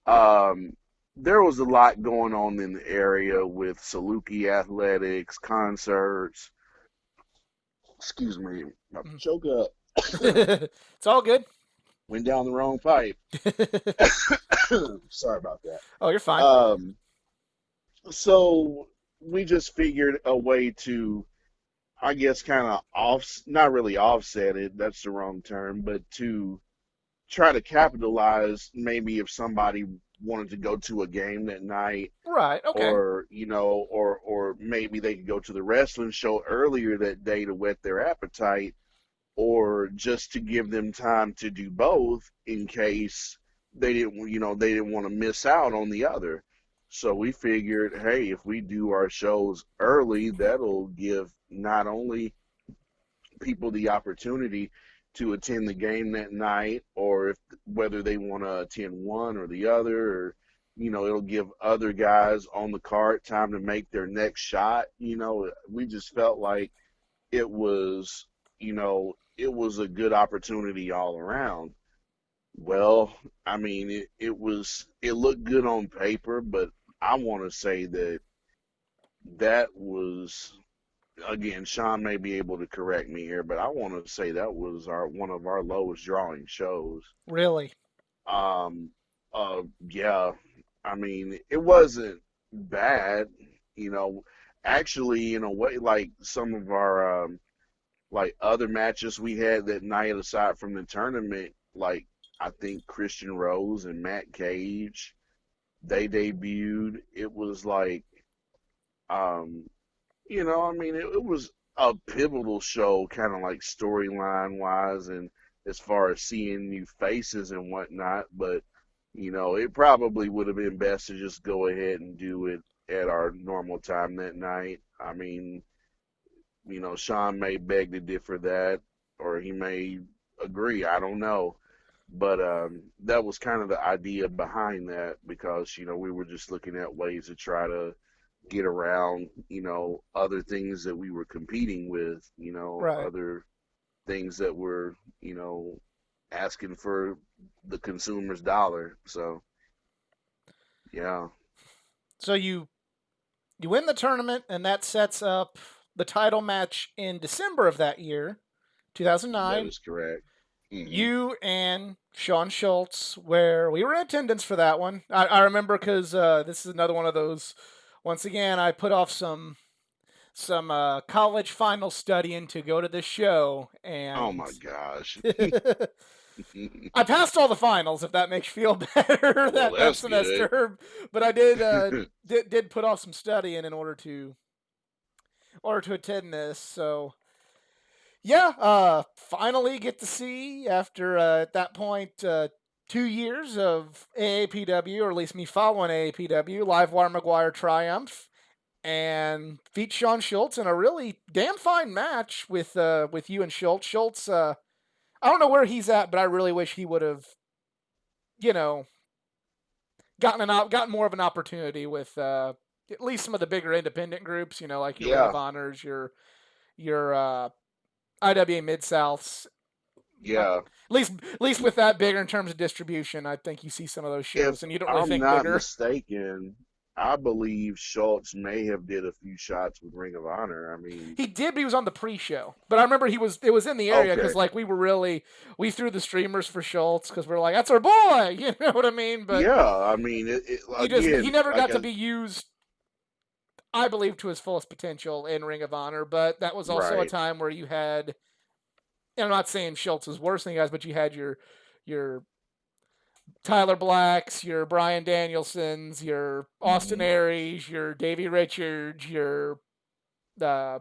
um, there was a lot going on in the area with Saluki athletics, concerts. Excuse me, I choke up. It's all good. Went down the wrong pipe. Sorry about Oh, you're that. fine. So we just figured a way to, I guess, kind of not really offset it. That's the wrong term, but to try to capitalize maybe if somebody wanted to go to a game that night, Right. Okay. or or maybe they could go to the wrestling show earlier that day to whet their appetite, or just to give them time to do both in case they didn't want to miss out on the other. So we figured, hey, if we do our shows early, that'll give not only people the opportunity to attend the game that night, or if whether they want to attend one or the other, or it'll give other guys on the card time to make their next shot. We just felt like it was, it was a good opportunity all around. Well, I mean, it looked good on paper, but I want to say that that was, again, Sean may be able to correct me here, but I want to say that was our one of our lowest drawing shows. Really? Um, yeah, I mean, it wasn't bad, you know. Actually, in a way, like some of our like other matches we had that night, aside from the tournament, like I think Christian Rose and Matt Cage, they debuted. It was like, um, I mean, it was a pivotal show, kind of like storyline wise, and as far as seeing new faces and whatnot. But it probably would have been best to just go ahead and do it at our normal time that night. I mean, Sean may beg to differ that, or he may agree. I don't know. But that was kind of the idea behind that because, we were just looking at ways to try to get around, other things that we were competing with, Right. other things that were, asking for the consumer's dollar. So, yeah, So you win the tournament, and that sets up the title match in December of that year, that 2009. is correct. You and Sean Schultz, where we were in attendance for that one. I remember because this is another one of those. Once again, I put off some college final studying to go to this show, Oh and my gosh. I passed all the finals. If that makes you feel better, Well, that that's good. semester, but I did put off some studying in order to attend this. So yeah, finally get to see after at that point 2 years of AAPW, or at least me following AAPW, Livewire McGuire triumph, and beat Sean Schultz in a really damn fine match with you and Schultz. Schultz, I don't know where he's at, but I really wish he would have, you know, gotten more of an opportunity with at least some of the bigger independent groups. Like your Ring of Yeah, Honors, your IWA Mid Souths. yeah. At least with that bigger in terms of distribution, I think you see some of those If shows, and you don't really I'm think not bigger. mistaken, I believe Schultz may have did a few shots with Ring of Honor. I mean, He did, but he was on the pre-show. But I remember it was in the area because okay. like we threw the streamers for Schultz because we're like, that's our boy, you know what I mean? But Yeah, I mean, he again, never like got to be used, I believe, to his fullest potential in Ring of Honor. But that was also a right. time where you had, and I'm not saying Schultz is worse than you guys, but you had your Tyler Blacks, your Brian Danielsons, your Austin Hmm. Aries, your Davey Richards, your uh,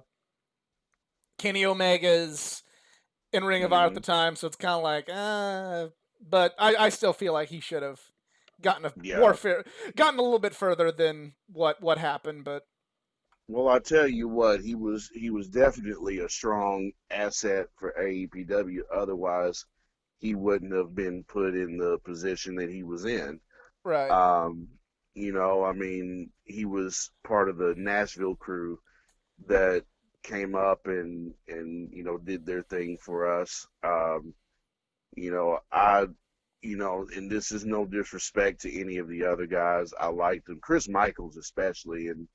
Kenny Omegas in Ring of Honor at the Hmm. time. So it's kind of like, but I still feel like he should have gotten a more Yeah. fair, gotten a little bit further than what happened. But Well, I tell you what, he was definitely a strong asset for AEPW. Otherwise, he wouldn't have been put in the position that he was in. right, Um, I mean, he was part of the Nashville crew that came up and did their thing for us. I and this is no disrespect to any of the other guys. I liked them, Chris Michaels especially, and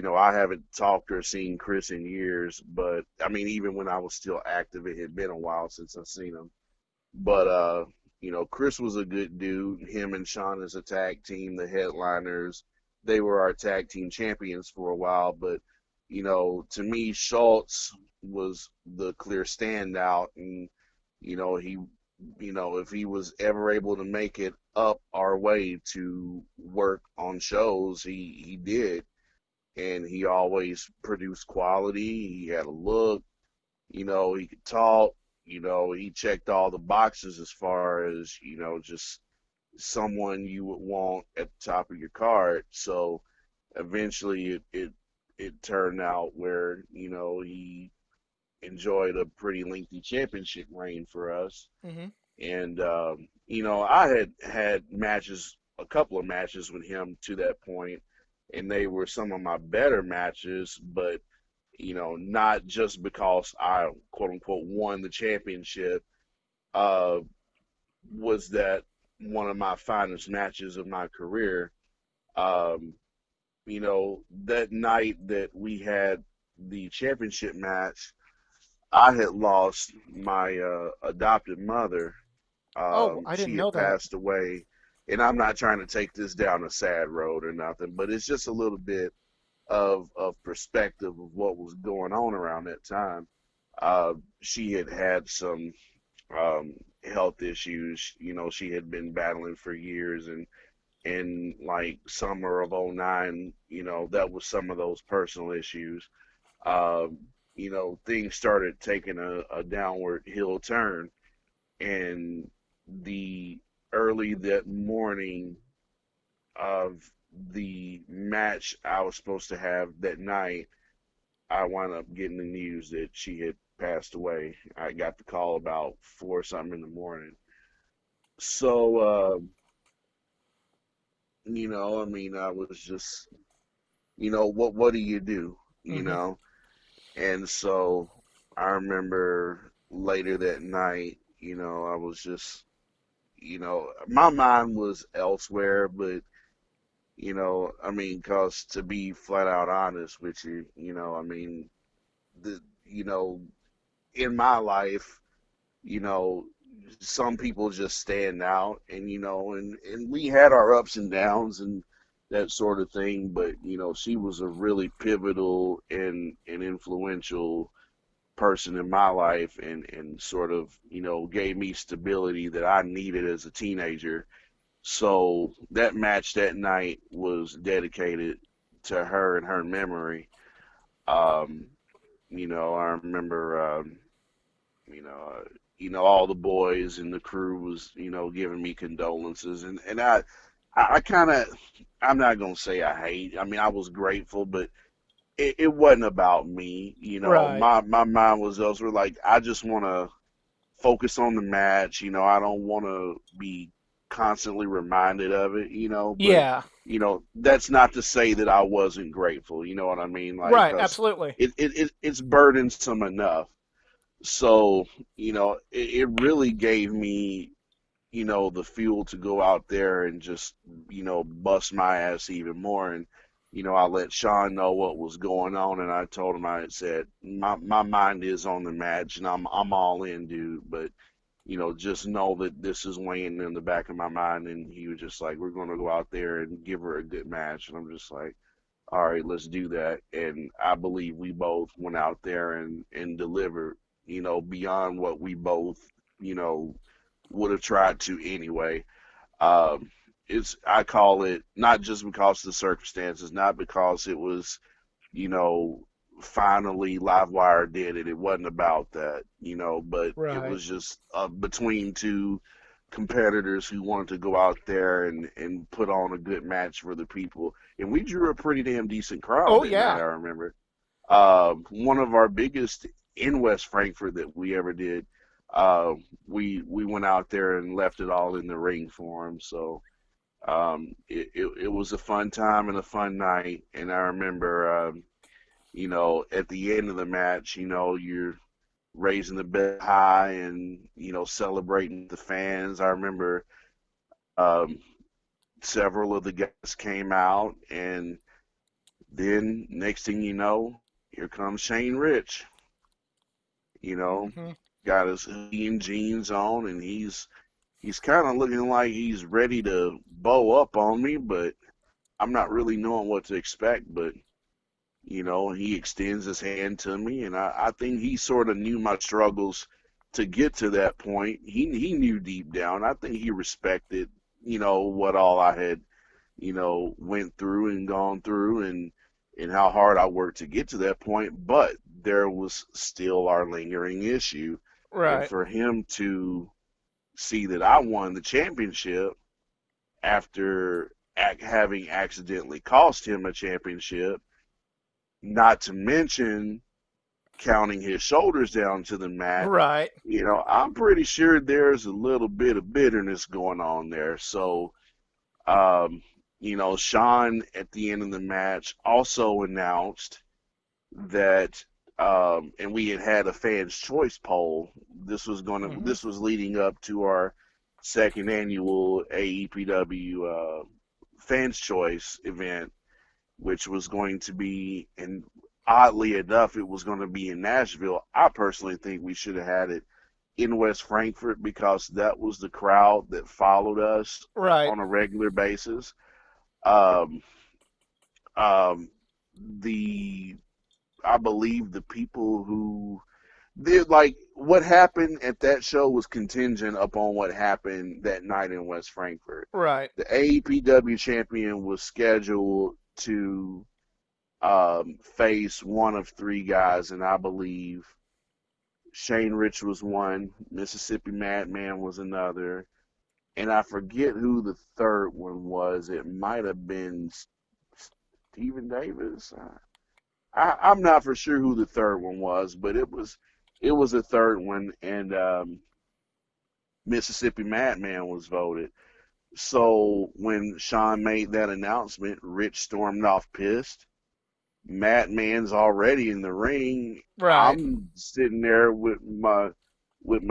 I haven't talked or seen Chris in years, but I mean, even when I was still active, it had been a while since I've seen him. But Chris was a good dude. Him and Sean as a tag team, the headliners, they were our tag team champions for a while. But to me, Schultz was the clear standout, and he, if he was ever able to make it up our way to work on shows, he did, and he always produced quality. He had a look, he could talk, he checked all the boxes as far as, just someone you would want at the top of your card. So eventually it turned out where, he enjoyed a pretty lengthy championship reign for us. hmm And, I had matches, a couple of matches with him to that point, and they were some of my better matches, but not just because I quote unquote won the championship. Uh, was that one of my finest matches of my career? Um, that night that we had the championship match, I had lost my adopted mother. Oh, I didn't She know had that. passed away, and I'm not trying to take this down a sad road or nothing, but it's just a little bit of perspective of what was going on around that time. She had had some health issues. She had been battling for years, and in like summer of '09, that was some of those personal issues. Um, things started taking a downward hill turn, and the early that morning of the match I was supposed to have that night, I wound up getting the news that she had passed away. I got the call about four something in the morning. So, I mean, I was just, what do you do? You Hmm. know? And so I remember later that night, I was just, my mind was elsewhere, but, I mean, cause to be flat out honest with you, I mean, the, in my life, you know, some people just stand out, and and we had our ups and downs and that sort of thing, but she was a really pivotal and influential person in my life, and sort of gave me stability that I needed as a teenager. So that match that night was dedicated to her and her memory. um I remember you know, all the boys and the crew was, giving me condolences, and I kind of, I'm not gonna say I hate. I mean, I was grateful, but it wasn't about me. Right. My mind was elsewhere. Like, I just want to focus on the match. I don't want to be constantly reminded of it. But Yeah. that's not to say that I wasn't grateful. You know what I mean? Like, Right. because Absolutely. it's burdensome enough. So, it really gave me, the fuel to go out there and just, bust my ass even more. And, I let Sean know what was going on, and I told him, I said, my mind is on the match, and I'm all in, dude. But, just know that this is weighing in the back of my mind. And he was just like, we're going to go out there and give her a good match. And I'm just like, all right, let's do that. And I believe we both went out there and delivered, beyond what we both, you know, would have tried to anyway. Um, I call it not just because of the circumstances, not because it was, you know, finally Livewire did it. It wasn't about that, but it Right. was just between two competitors who wanted to go out there and put on a good match for the people. And we drew a pretty damn decent crowd Oh that night, yeah. I remember. One of our biggest in West Frankfurt that we ever did. Uh, we went out there and left it all in the ring for them. So it was a fun time and a fun night. And I remember, at the end of the match, you're raising the belt high and celebrating the fans. I remember um, several of the guys came out, and then next thing you know, here comes Shane Rich. You know, Hmm. got his hoodie and jeans on, and he's kind of looking like he's ready to bow up on me, but I'm not really knowing what to expect. But he extends his hand to me, and I think he sort of knew my struggles to get to that point. He knew deep down. I think he respected, what all I had, went through and gone through, and how hard I worked to get to that point. But there was still our lingering issue, and Right. for him to see that I won the championship after having accidentally cost him a championship, not to mention counting his shoulders down to the mat, Right. I'm pretty sure there's a little bit of bitterness going on there. So, um, Sean at the end of the match also announced that, and we had a fans choice poll. Hmm. This was leading up to our second annual AEPW fans choice event, which was going to be, and oddly enough, it was going to be in Nashville. I personally think we should have had it in West Frankfort because that was the crowd that followed us Right. on a regular basis. Um, um, the I believe the people who did like what happened at that show was contingent upon what happened that night in West Frankfort. Right. The AEPW champion was scheduled to face one of three guys, and I believe Shane Rich was one, Mississippi Madman was another, and I forget who the third one was. It might have been Stephen Davis. I'm not for sure who the third one was, but it was a third one, and Mississippi Madman was voted. So when Sean made that announcement, Rich stormed off pissed. Madman's already in the ring. Right. I'm sitting there with my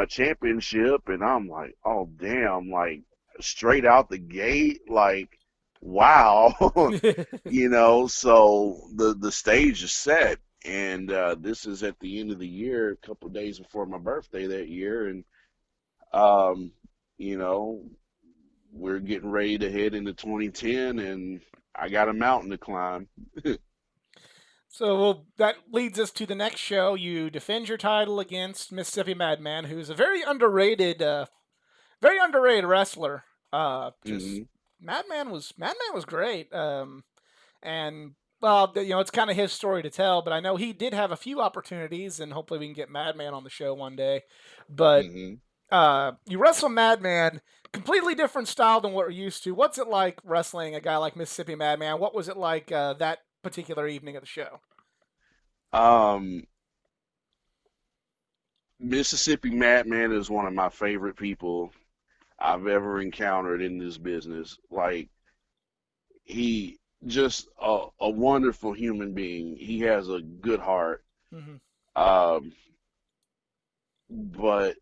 championship, and I'm like, oh damn, like straight out the gate, like wow, So the stage is set, and this is at the end of the year, a couple of days before my birthday that year, and um, you know, we're getting ready to head into 2010, and I got a mountain to climb. So well, that leads us to the next show. You defend your title against Mississippi Madman, who's a very underrated wrestler. Just Hmm. Madman was great. And well, it's kind of his story to tell. But I know he did have a few opportunities, and hopefully we can get Madman on the show one day. But Hmm. you wrestle Madman, completely different style than what we're used to. What's it like wrestling a guy like Mississippi Madman? What was it like that particular evening of the show? Um, Mississippi Madman is one of my favorite people I've ever encountered in this business. Like he just a wonderful human being. He has a good heart. Hmm. Um, but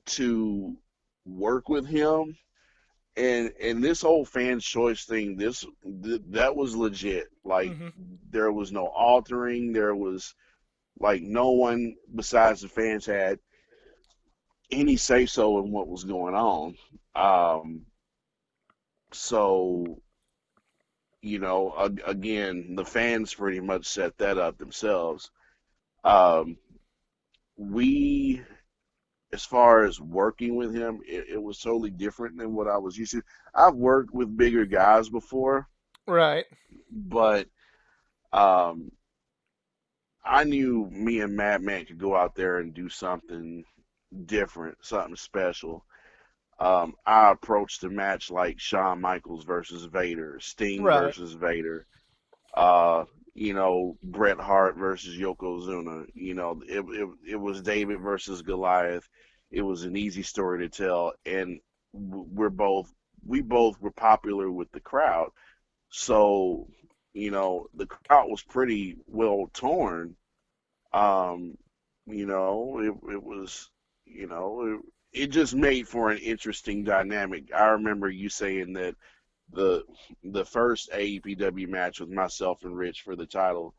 to work with him and this whole fans choice thing, that was legit. Like Hmm. there was no altering. There was like no one besides the fans had any say so in what was going on. Um, so again, the fans pretty much set that up themselves. Um, we, as far as working with him, it was totally different than what I was used to. I've worked with bigger guys before, Right. but um, I knew me and Madman could go out there and do something different, something special. I approached the match like Shawn Michaels versus Vader, Sting Right. versus Vader, uh, Bret Hart versus Yokozuna. It was David versus Goliath. It was an easy story to tell, and we both were popular with the crowd. So, the crowd was pretty well torn. Um, it was, it just made for an interesting dynamic. I remember you saying that the the first AEPW match with myself and Rich for the title.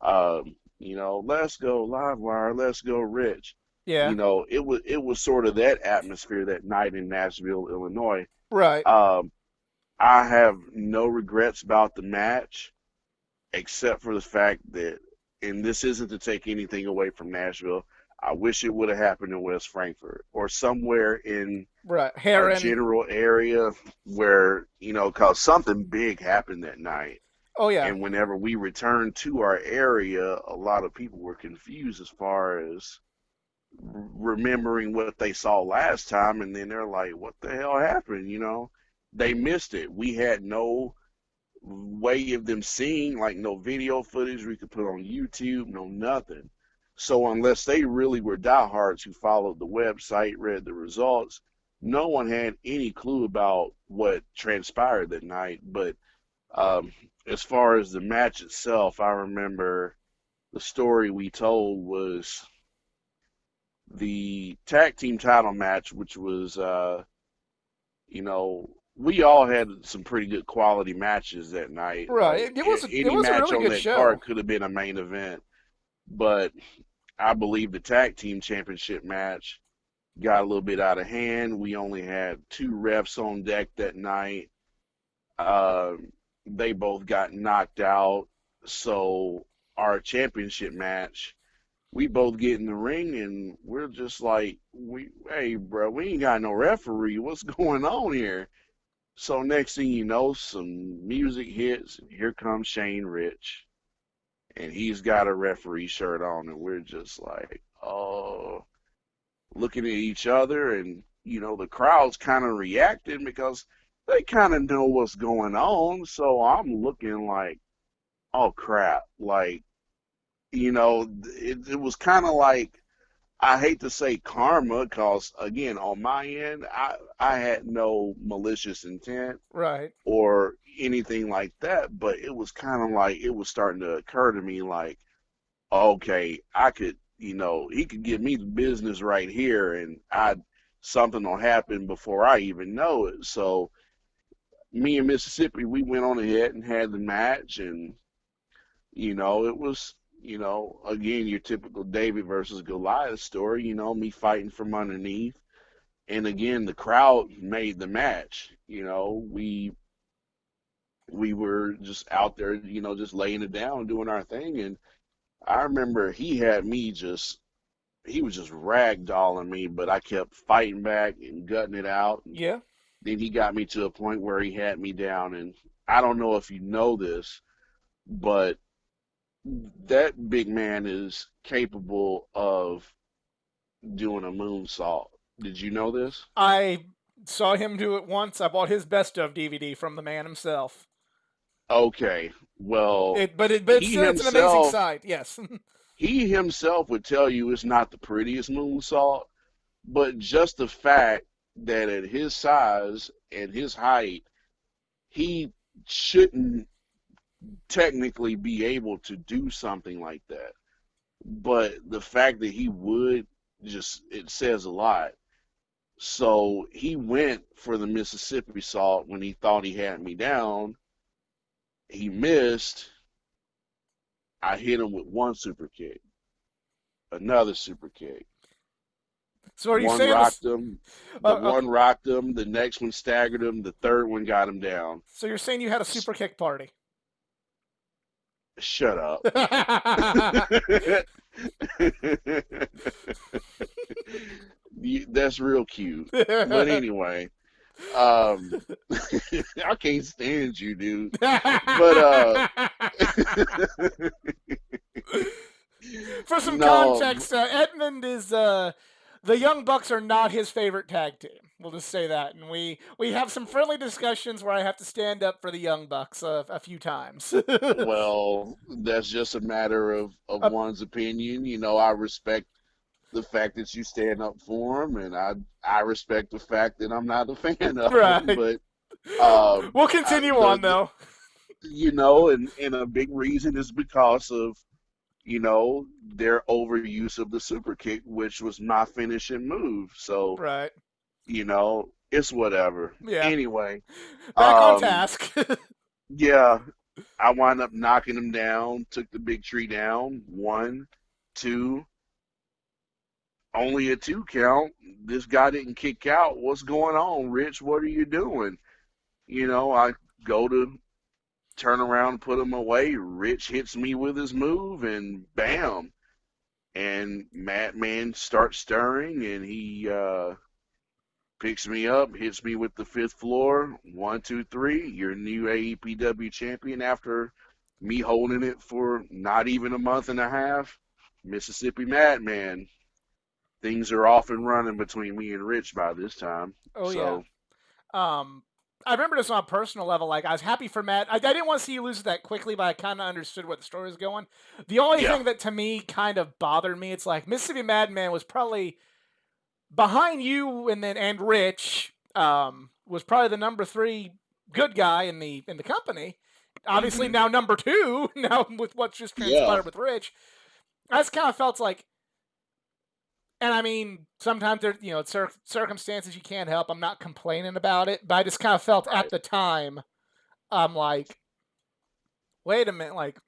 Let's go Livewire, let's go Rich. Yeah. It was sort of that atmosphere that night in Nashville, Illinois. Right. Um, I have no regrets about the match, except for the fact that, and this isn't to take anything away from Nashville. I wish it would have happened in West Frankfort or somewhere in Right. our Heron. general area where, because something big happened that night. Oh yeah. And whenever we returned to our area, a lot of people were confused as far as remembering what they saw last time. And then they're like, what the hell happened? They missed it. We had no way of them seeing, like no video footage we could put on YouTube, no nothing. So unless they really were diehards who followed the website, read the results, no one had any clue about what transpired that night. But as far as the match itself, I remember the story we told was the tag team title match, which was, you know, we all had some pretty good quality matches that night. Right. Like It any was a match really on good that card show. could have been a main event, but I believe the tag team championship match got a little bit out of hand. We only had two refs on deck that night. Uh, they both got knocked out, so our championship match, we both get in the ring and we're just like, hey, bro, we ain't got no referee. What's going on here? So next thing you know, some music hits, and here comes Shane Rich, and he's got a referee shirt on, and we're just like, oh, looking at each other, and the crowd's kind of reacting because they kind of know what's going on. So I'm looking like, oh crap, like it was kind of like, I hate to say karma, because again, on my end, I had no malicious intent Right. or anything like that, but it was kind of like it was starting to occur to me like, okay, I could, he could give me the business right here, and I something will happen before I even know it. So me and Mississippi, we went on ahead and had the match, and it was, again, your typical David versus Goliath story, me fighting from underneath. And again, the crowd made the match. We were just out there, just laying it down, doing our thing. And I remember he was just ragdolling me, but I kept fighting back and gutting it out. And Yeah. then he got me to a point where he had me down. And I don't know if you know this, but that big man is capable of doing a moonsault. Did you know this? I saw him do it once. I bought his best of DVD from the man himself. Okay, well, But he still, it's an amazing himself sight. Yes. he himself would tell you it's not the prettiest moonsault, but just the fact that at his size and his height, he shouldn't technically be able to do something like that. But the fact that he would, just it says a lot. So he went for the Mississippi salt when he thought he had me down. He missed. I hit him with one super kick, another super kick. So are you One saying this? rocked him. The Okay. one rocked him. The next one staggered him. The third one got him down. So you're saying you had a super kick party? Shut up. That's real cute. But anyway, um, I can't stand you, dude. But For some no, context, Edmund is the Young Bucks are not his favorite tag team. We'll just say that, and we have some friendly discussions where I have to stand up for the Young Bucks a few times. well, that's just a matter of uh, one's opinion. I respect the fact that you stand up for them, and I respect the fact that I'm not a fan of them. right. But We'll continue on the though. and a big reason is because of their overuse of the super kick, which was my finishing move. So Right. it's whatever. Yeah. Anyway, Back on um, task. yeah, I wound up knocking him down, took the big tree down, one, two, only a two count. This guy didn't kick out. What's going on, Rich? What are you doing? I go to turn around and put him away. Rich hits me with his move, and bam. And Madman starts stirring, and he picks me up, hits me with the fifth floor. 1, 2, 3. You're new AEPW champion after me holding it for not even a month and a half. Mississippi Madman. Things are off and running between me and Rich by this time. Oh yeah. So, Um, I remember this on a personal level. Like I was happy for Matt. I didn't want to see you lose that quickly, but I kind of understood where the story was going. The only yeah. thing that to me kind of bothered me, it's like Mississippi Madman was probably behind you, and Rich was probably the number 3 good guy in the company. Obviously hmm now number 2 now with what's just Yeah. transpired with Rich. I just kind of felt like And I mean, sometimes there's circumstances you can't help. I'm not complaining about it, but I just kind of felt at Right. the time, I'm like, wait a minute, like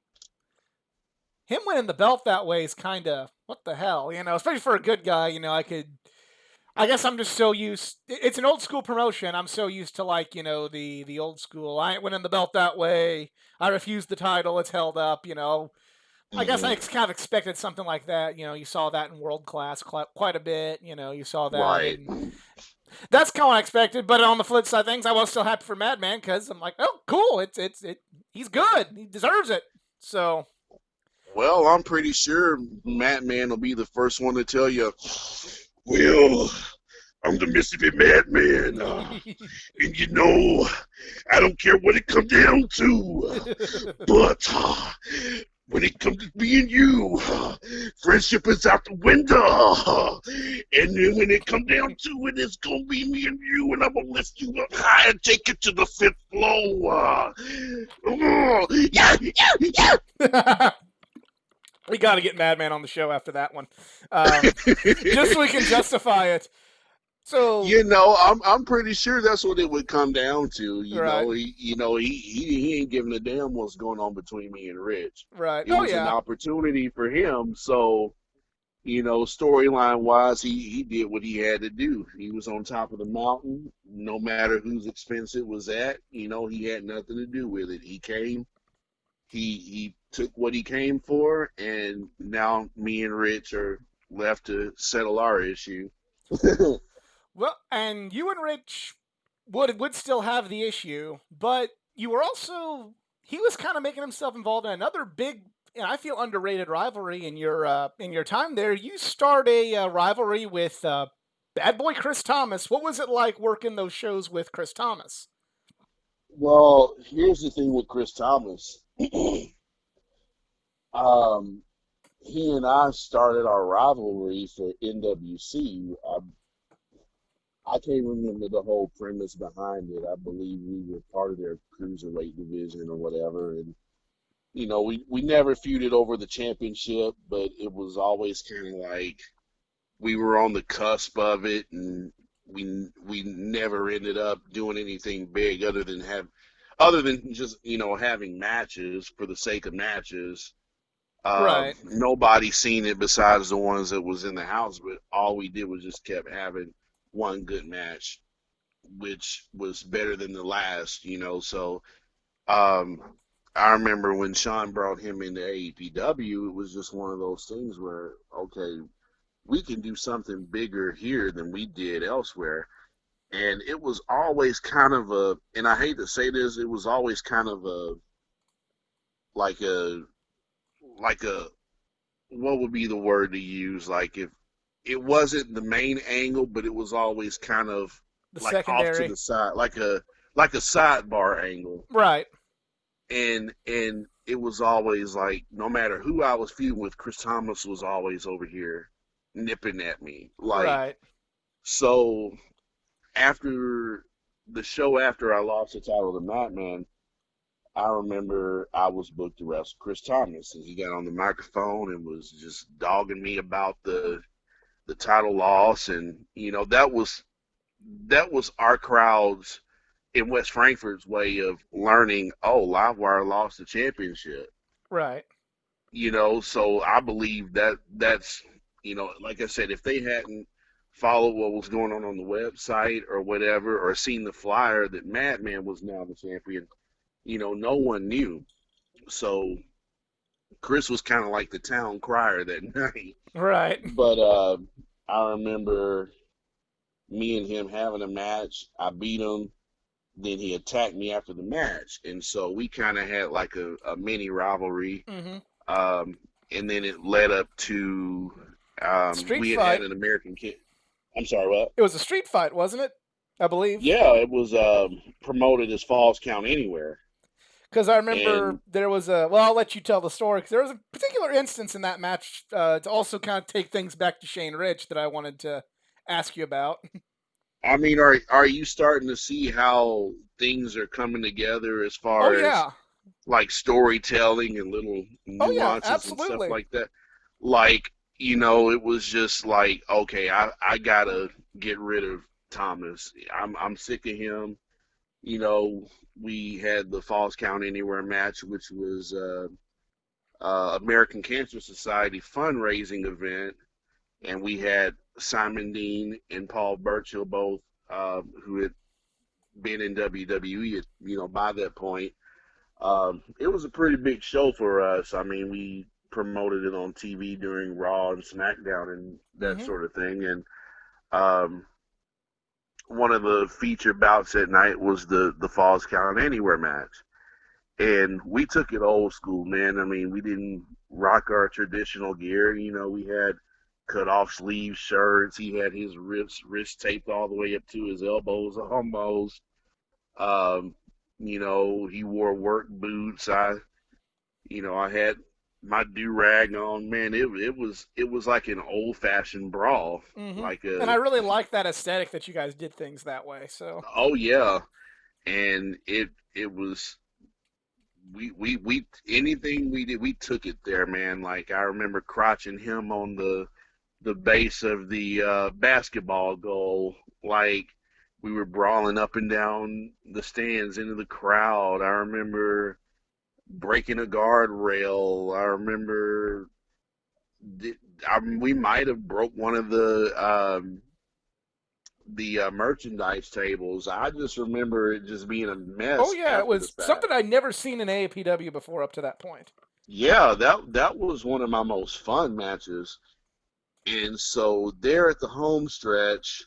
him winning the belt that way is kind of what the hell, especially for a good guy. I guess I'm just so used. It's an old school promotion. I'm so used to like the old school. I ain't winning the belt that way. I refuse the title. It's held up. I guess I Hmm. kind of expected something like that. You saw that in World Class quite a bit. You saw that, Right. and that's kind of what I expected. But on the flip side of things, I was still happy for Madman because I'm like, oh, cool. He's good. He deserves it. So Well, I'm pretty sure Matt Man will be the first one to tell you, well, I'm the Mississippi Madman, and I don't care what it comes down to, but when it comes to being you, friendship is out the window, and then when it comes down to it, it's gonna be me and you, and I'm gonna lift you up high and take it to the fifth floor. Yeah, yeah, we got to get Madman on the show after that one, just yeah. so we can justify it. So I'm pretty sure that's what it would come down to. right, He ain't giving a damn what's going on between me and Rich. right. It Oh was an yeah, opportunity for him. So, storyline wise, he did what he had to do. He was on top of the mountain, no matter whose expense it was at. He had nothing to do with it. He came, he took what he came for, and now me and Rich are left to settle our issue. well, and you and Rich would still have the issue, but you were also he was kind of making himself involved in another big, I feel underrated rivalry in your time there. You start a rivalry with Bad Boy Chris Thomas. What was it like working those shows with Chris Thomas? Well, here's the thing with Chris Thomas. um, he and I started our rivalry for NWC. I can't remember the whole premise behind it. I believe we were part of their cruiserweight division or whatever, and we never feuded over the championship, but it was always kind of like we were on the cusp of it, and we never ended up doing anything big other than just having matches for the sake of matches. Right, Nobody seen it besides the ones that was in the house, but all we did was just kept having one good match, which was better than the last. So um, I remember when Sean brought him into AEPW, it was just one of those things where, okay, we can do something bigger here than we did elsewhere. And it was always kind of and I hate to say this, it was always kind of like a, like a, what would be the word to use? Like if it wasn't the main angle, but it was always kind of the like off to secondary. the side, like a sidebar angle. Right, And it was always like no matter who I was feuding with, Chris Thomas was always over here nipping at me. Like right, so after the show after I lost the title to Madman, I remember I was booked to wrestle Chris Thomas, and he got on the microphone and was just dogging me about the title loss, and that was our crowd's in West Frankfurt's way of learning. Oh, Livewire lost the championship. right. So I believe that's like I said, if they hadn't followed what was going on the website or whatever, or seen the flyer that Madman was now the champion, no one knew. So Chris was kind of like the town crier that night. Right. But I remember me and him having a match. I beat him. Then he attacked me after the match, and so we kind of had like a mini rivalry. Mm-hmm. Um, and then it led up to Street we had fight. an American kid. I'm sorry, what? It was a street fight, wasn't it? I believe. Yeah, it was promoted as Falls Count Anywhere, Because I remember and there was a. Well, I'll let you tell the story. Because there was a particular instance in that match to also kind of take things back to Shane Rich that I wanted to ask you about. I mean, are you starting to see how things are coming together as Oh far as yeah. like storytelling and little Oh yeah. nuances and stuff Absolutely. like that? Like, it was just like, okay, I gotta get rid of Thomas. I'm sick of him. You know, we had the Falls Count Anywhere match, which was American Cancer Society fundraising event, and we had Simon Dean and Paul Burchill both, who had been in WWE, by that point. It was a pretty big show for us. I mean, we promoted it on TV during Raw and SmackDown and that Mm-hmm. sort of thing. And um, one of the featured bouts that night was the Falls Count Anywhere match. And we took it old school, man. I mean, we didn't rock our traditional gear. We had cut off sleeve shirts. He had his wrist taped all the way up to his elbows, almost. Um, he wore work boots. I had my do rag on. Man, it was like an old fashioned brawl. Mm-hmm. Like And I a really like that aesthetic that you guys did things that way. So. oh yeah, and it was we anything we did, we took it there, man. Like I remember crotching him on the base of the basketball goal, like we were brawling up and down the stands into the crowd. I remember breaking a guardrail. I remember we might have broke one of the merchandise tables. I just remember it just being a Oh mess yeah, it after the was fact. something I'd never seen in AAPW before up to that point. Yeah, that was one of my most fun matches. And so there at the home stretch,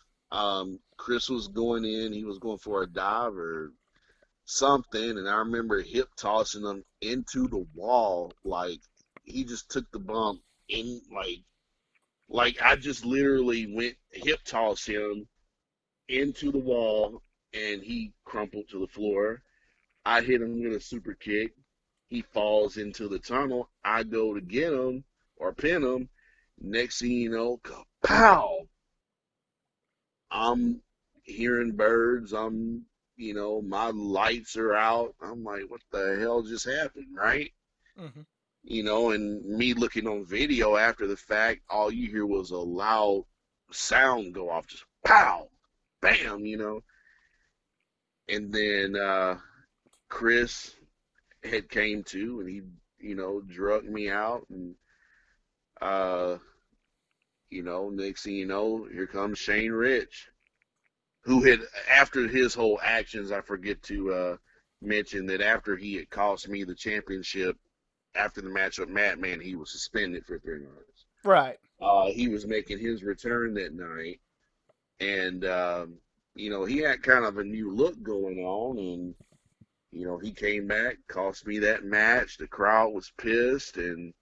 Chris was going in. He was going for a dive or something, and I remember hip tossing him into the wall. Like he just took the bump in, like I just literally went hip toss him into the wall, and he crumpled to the floor. I hit him with a super kick. He falls into the tunnel. I go to get him or pin him. Next thing you know, pow! I'm hearing birds. My lights are out. I'm like, what the hell just happened, right? Mm-hmm. And me looking on video after the fact, all you hear was a loud sound go off, just pow, bam. And then Chris had came to, and he, drugged me out, and uh, next thing you know, here comes Shane Rich, who had, after his whole actions, I forget to mention that after he had cost me the championship after the match with Madman, he was suspended for 3 months. Right. He was making his return that night, and he had kind of a new look going on, and he came back, cost me that match. The crowd was pissed, and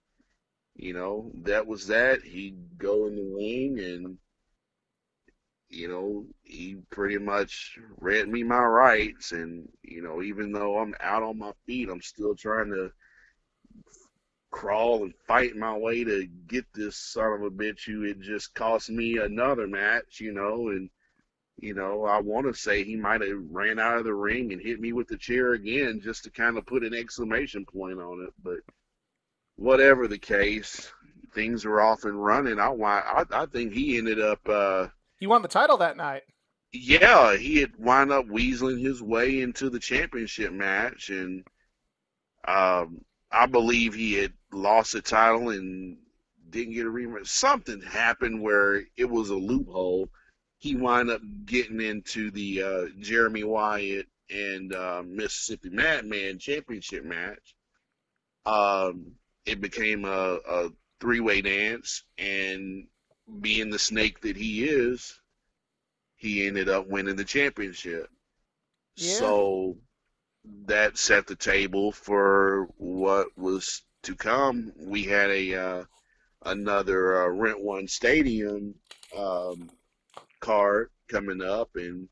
that was that. He'd go in the ring, and he pretty much read me my rights. And even though I'm out on my feet, I'm still trying to crawl and fight my way to get this son of a bitch who had just cost me another match. And I want to say he might have ran out of the ring and hit me with the chair again just to kind of put an exclamation point on it. But whatever the case, things were off and running. I think he ended up, He won the title that night. yeah, he had wound up weaseling his way into the championship match, and I believe he had lost the title and didn't get a rematch. Something happened where it was a loophole. He wound up getting into the Jeremy Wyatt and Mississippi Madman championship match. It became a three-way dance, and being the snake that he is, he ended up winning the championship. Yeah. So that set the table for what was to come. We had a another Rent One Stadium um, card coming up, and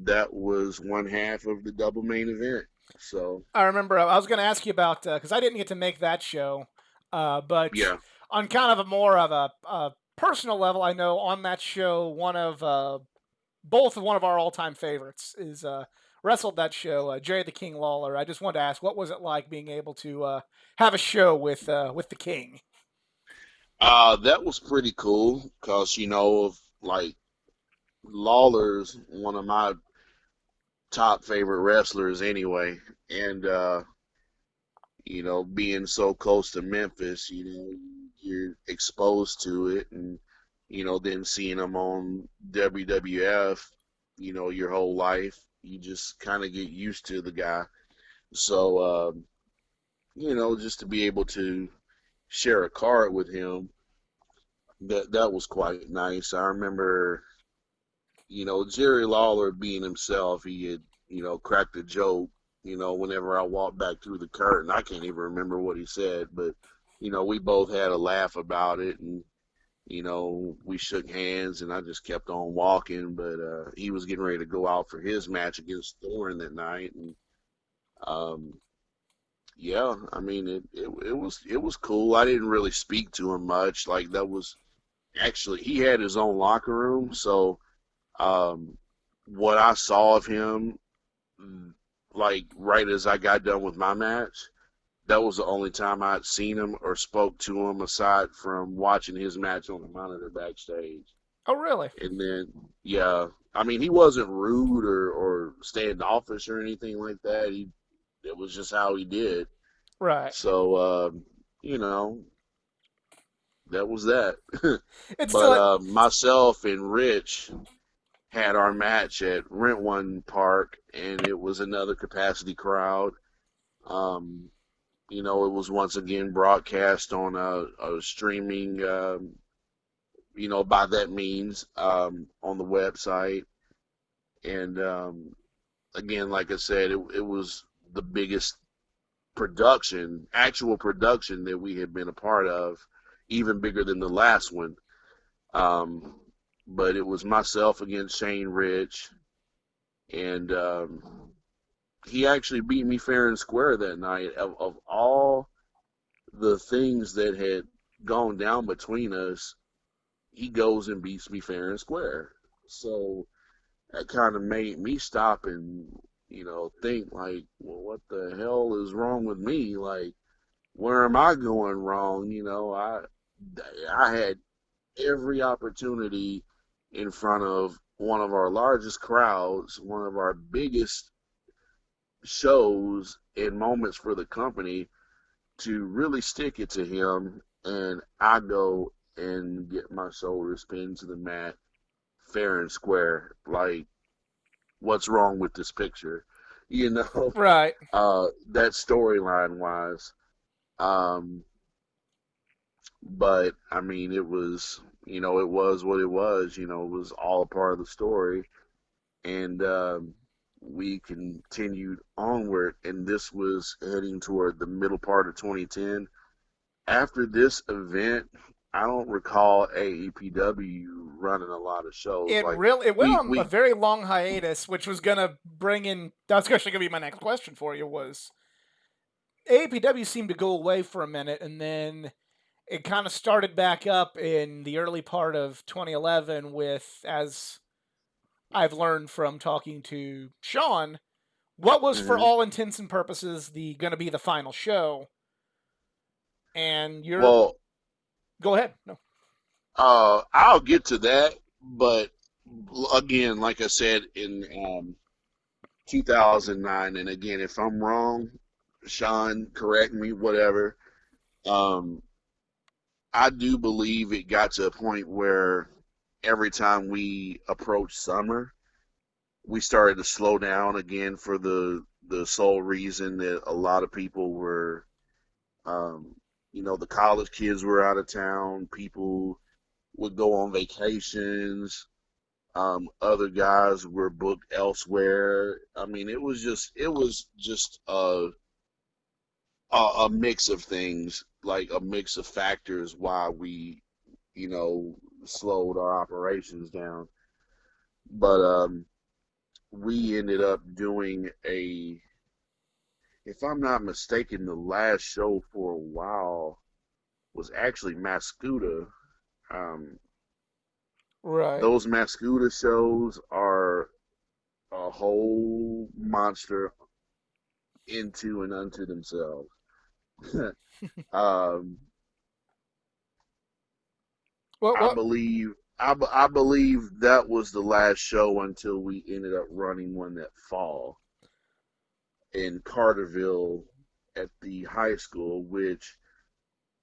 that was one half of the double main event. So I remember I was going to ask you about because I didn't get to make that show, but yeah, on kind of a more of a personal level, I know on that show both of one of our all-time favorites is wrestled that show, Jerry the King Lawler. I just wanted to ask, what was it like being able to have a show with the King? That was pretty cool because of like Lawler's one of my top favorite wrestlers anyway, and being so close to Memphis, you're exposed to it, and then seeing him on WWF, your whole life, you just kind of get used to the guy. So, just to be able to share a card with him, that was quite nice. I remember, Jerry Lawler being himself, he had, cracked a joke, whenever I walked back through the curtain. I can't even remember what he said, but, we both had a laugh about it, and, we shook hands, and I just kept on walking. But he was getting ready to go out for his match against Thorne that night, and um, yeah, I mean, it was cool. I didn't really speak to him much. Like, that was actually, he had his own locker room, so um, what I saw of him, like right as I got done with my match, that was the only time I'd seen him or spoke to him aside from watching his match on the monitor backstage. Oh, really? And then, yeah, I mean, he wasn't rude or standoffish or anything like that. It was just how he did. Right. So, you know, that was that. It's But still myself and Rich had our match at Rent One Park, and it was another capacity crowd. Um, it was once again broadcast on a streaming, by that means, on the website. And again, like I said, it was the biggest actual production that we had been a part of, even bigger than the last one. Um, but it was myself against Shane Rich, and he actually beat me fair and square that night. Of all the things that had gone down between us, he goes and beats me fair and square. So that kind of made me stop and think like, well, what the hell is wrong with me? Like, where am I going wrong? I had every opportunity in front of one of our largest crowds, one of our biggest shows and moments for the company, to really stick it to him, and I go and get my shoulders pinned to the mat fair and square. Like, what's wrong with this picture? You know, right. that storyline wise. Um, but I mean, it was what it was. It was all a part of the story, and we continued onward, and this was heading toward the middle part of 2010. After this event, I don't recall AEPW running a lot of shows. Like, It went we on a we very long hiatus, which was gonna bring in. That's actually gonna be my next question for you. Was AAPW seemed to go away for a minute, and then it kind of started back up in the early part of 2011 with, as I've learned from talking to Sean, what was for mhm. all intents and purposes the going to be the final show. And you're Well, go ahead. No. I'll get to that, but again, like I said, in 2009, and again, if I'm wrong, Sean, correct me, whatever. Um, I do believe it got to a point where every time we approached summer, we started to slow down again for the sole reason that a lot of people were, um, the college kids were out of town. People would go on vacations. Other guys were booked elsewhere. I mean, it was just a mix of things, like a mix of factors why we, slowed our operations down. But we ended up doing if I'm not mistaken, the last show for a while was actually Mascuda. Um, Right. those Mascuda shows are a whole monster into and unto themselves. um, What? I What? believe I believe that was the last show until we ended up running one that fall in Carterville at the high school, which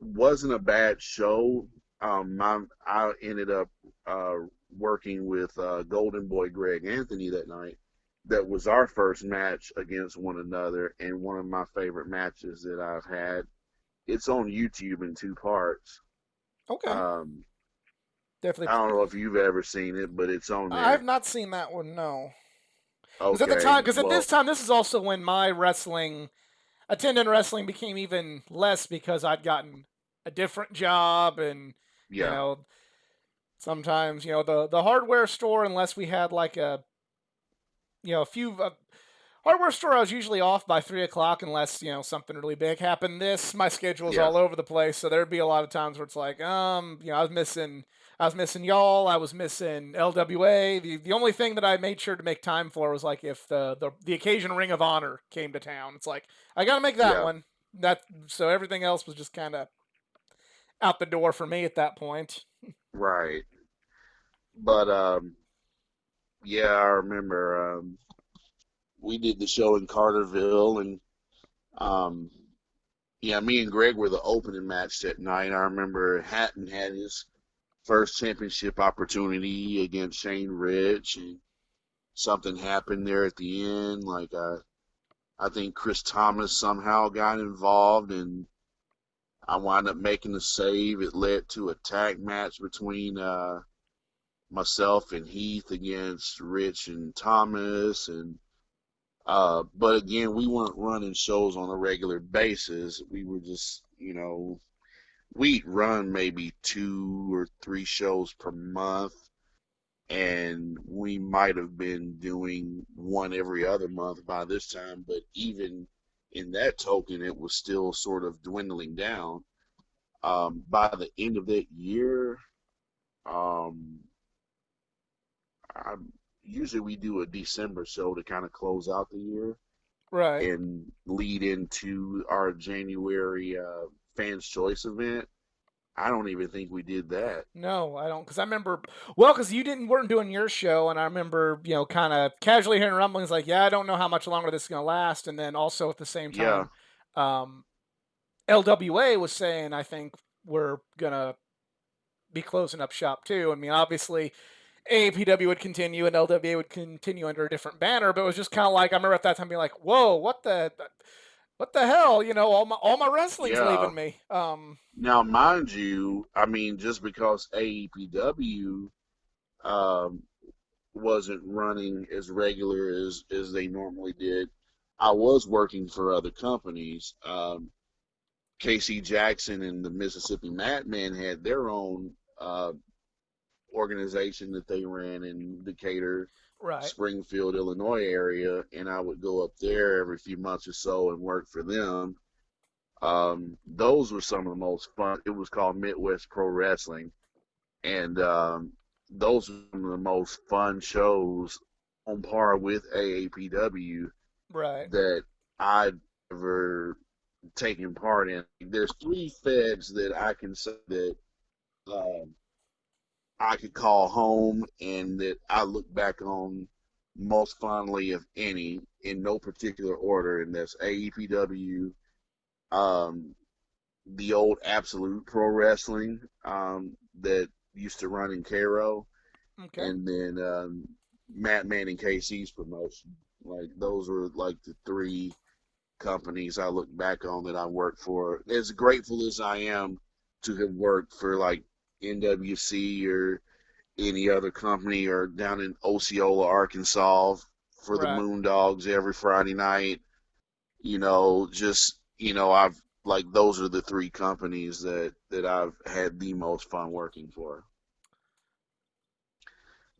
wasn't a bad show. I ended up uh, working with Golden Boy Greg Anthony that night. That was our first match against one another, and one of my favorite matches that I've had. It's on YouTube in two parts. Okay. Um, I Definitely. don't know if you've ever seen it, but it's on I've there. not seen that one. No. Because at the Okay, time, because at this well, time, this is also when my wrestling attendant wrestling became even less because I'd gotten a different job, and you yeah, know sometimes the hardware store, unless we had like a few hardware store, I was usually off by 3 o'clock unless something really big happened. My schedule was yeah, all over the place, so there'd be a lot of times where it's like I was missing y'all, I was missing LWA. The only thing that I made sure to make time for was like if the occasion Ring of Honor came to town. It's like I got to make that yeah, one. That so everything else was just kind of out the door for me at that point. right. But yeah, I remember we did the show in Carterville, and um, yeah, me and Greg were the opening match that night. I remember Hatton had his first championship opportunity against Shane Rich, and something happened there at the end. Like I think Chris Thomas somehow got involved, and I wound up making the save. It led to a tag match between myself and Heath against Rich and Thomas, and but again, we weren't running shows on a regular basis. We were just, we'd run maybe 2 or 3 shows per month, and we might have been doing one every other month by this time. But even in that token, it was still sort of dwindling down. By the end of that year, um, I, usually we do a December show to kind of close out the year Right. and lead into our January Fans Choice event. I don't even think we did that. No, I don't, because I remember, well, because you didn't weren't doing your show, and I remember, kind of casually hearing rumblings like, yeah, I don't know how much longer this is gonna last, and then also at the same Yeah, time, um, LWA was saying, I think we're gonna be closing up shop too. I mean, obviously, AAPW would continue and LWA would continue under a different banner, but it was just kind of like I remember at that time being like, whoa, what the hell? All my wrestling's yeah. leaving me. Now, mind you, I mean, just because AEPW um, wasn't running as regular as they normally did, I was working for other companies. KC Jackson and the Mississippi Madmen had their own organization that they ran in Decatur, Right. Springfield, Illinois area, and I would go up there every few months or so and work for them. Those were some of the most fun. It was called Midwest Pro Wrestling, and those were some of the most fun shows on par with AAPW Right. that I've ever taken part in. There's three feds that I can say that um, I could call home and that I look back on most fondly, of any, in no particular order, and that's AEPW, um, the old Absolute Pro Wrestling that used to run in Cairo, Okay. and then Matt Manning KC's promotion. Like those were like the three companies I look back on that I worked for. As grateful as I am to have worked for like NWC or any other company, or down in Osceola, Arkansas for the Right. Moondogs every Friday night, just, I've like those are the three companies that I've had the most fun working for.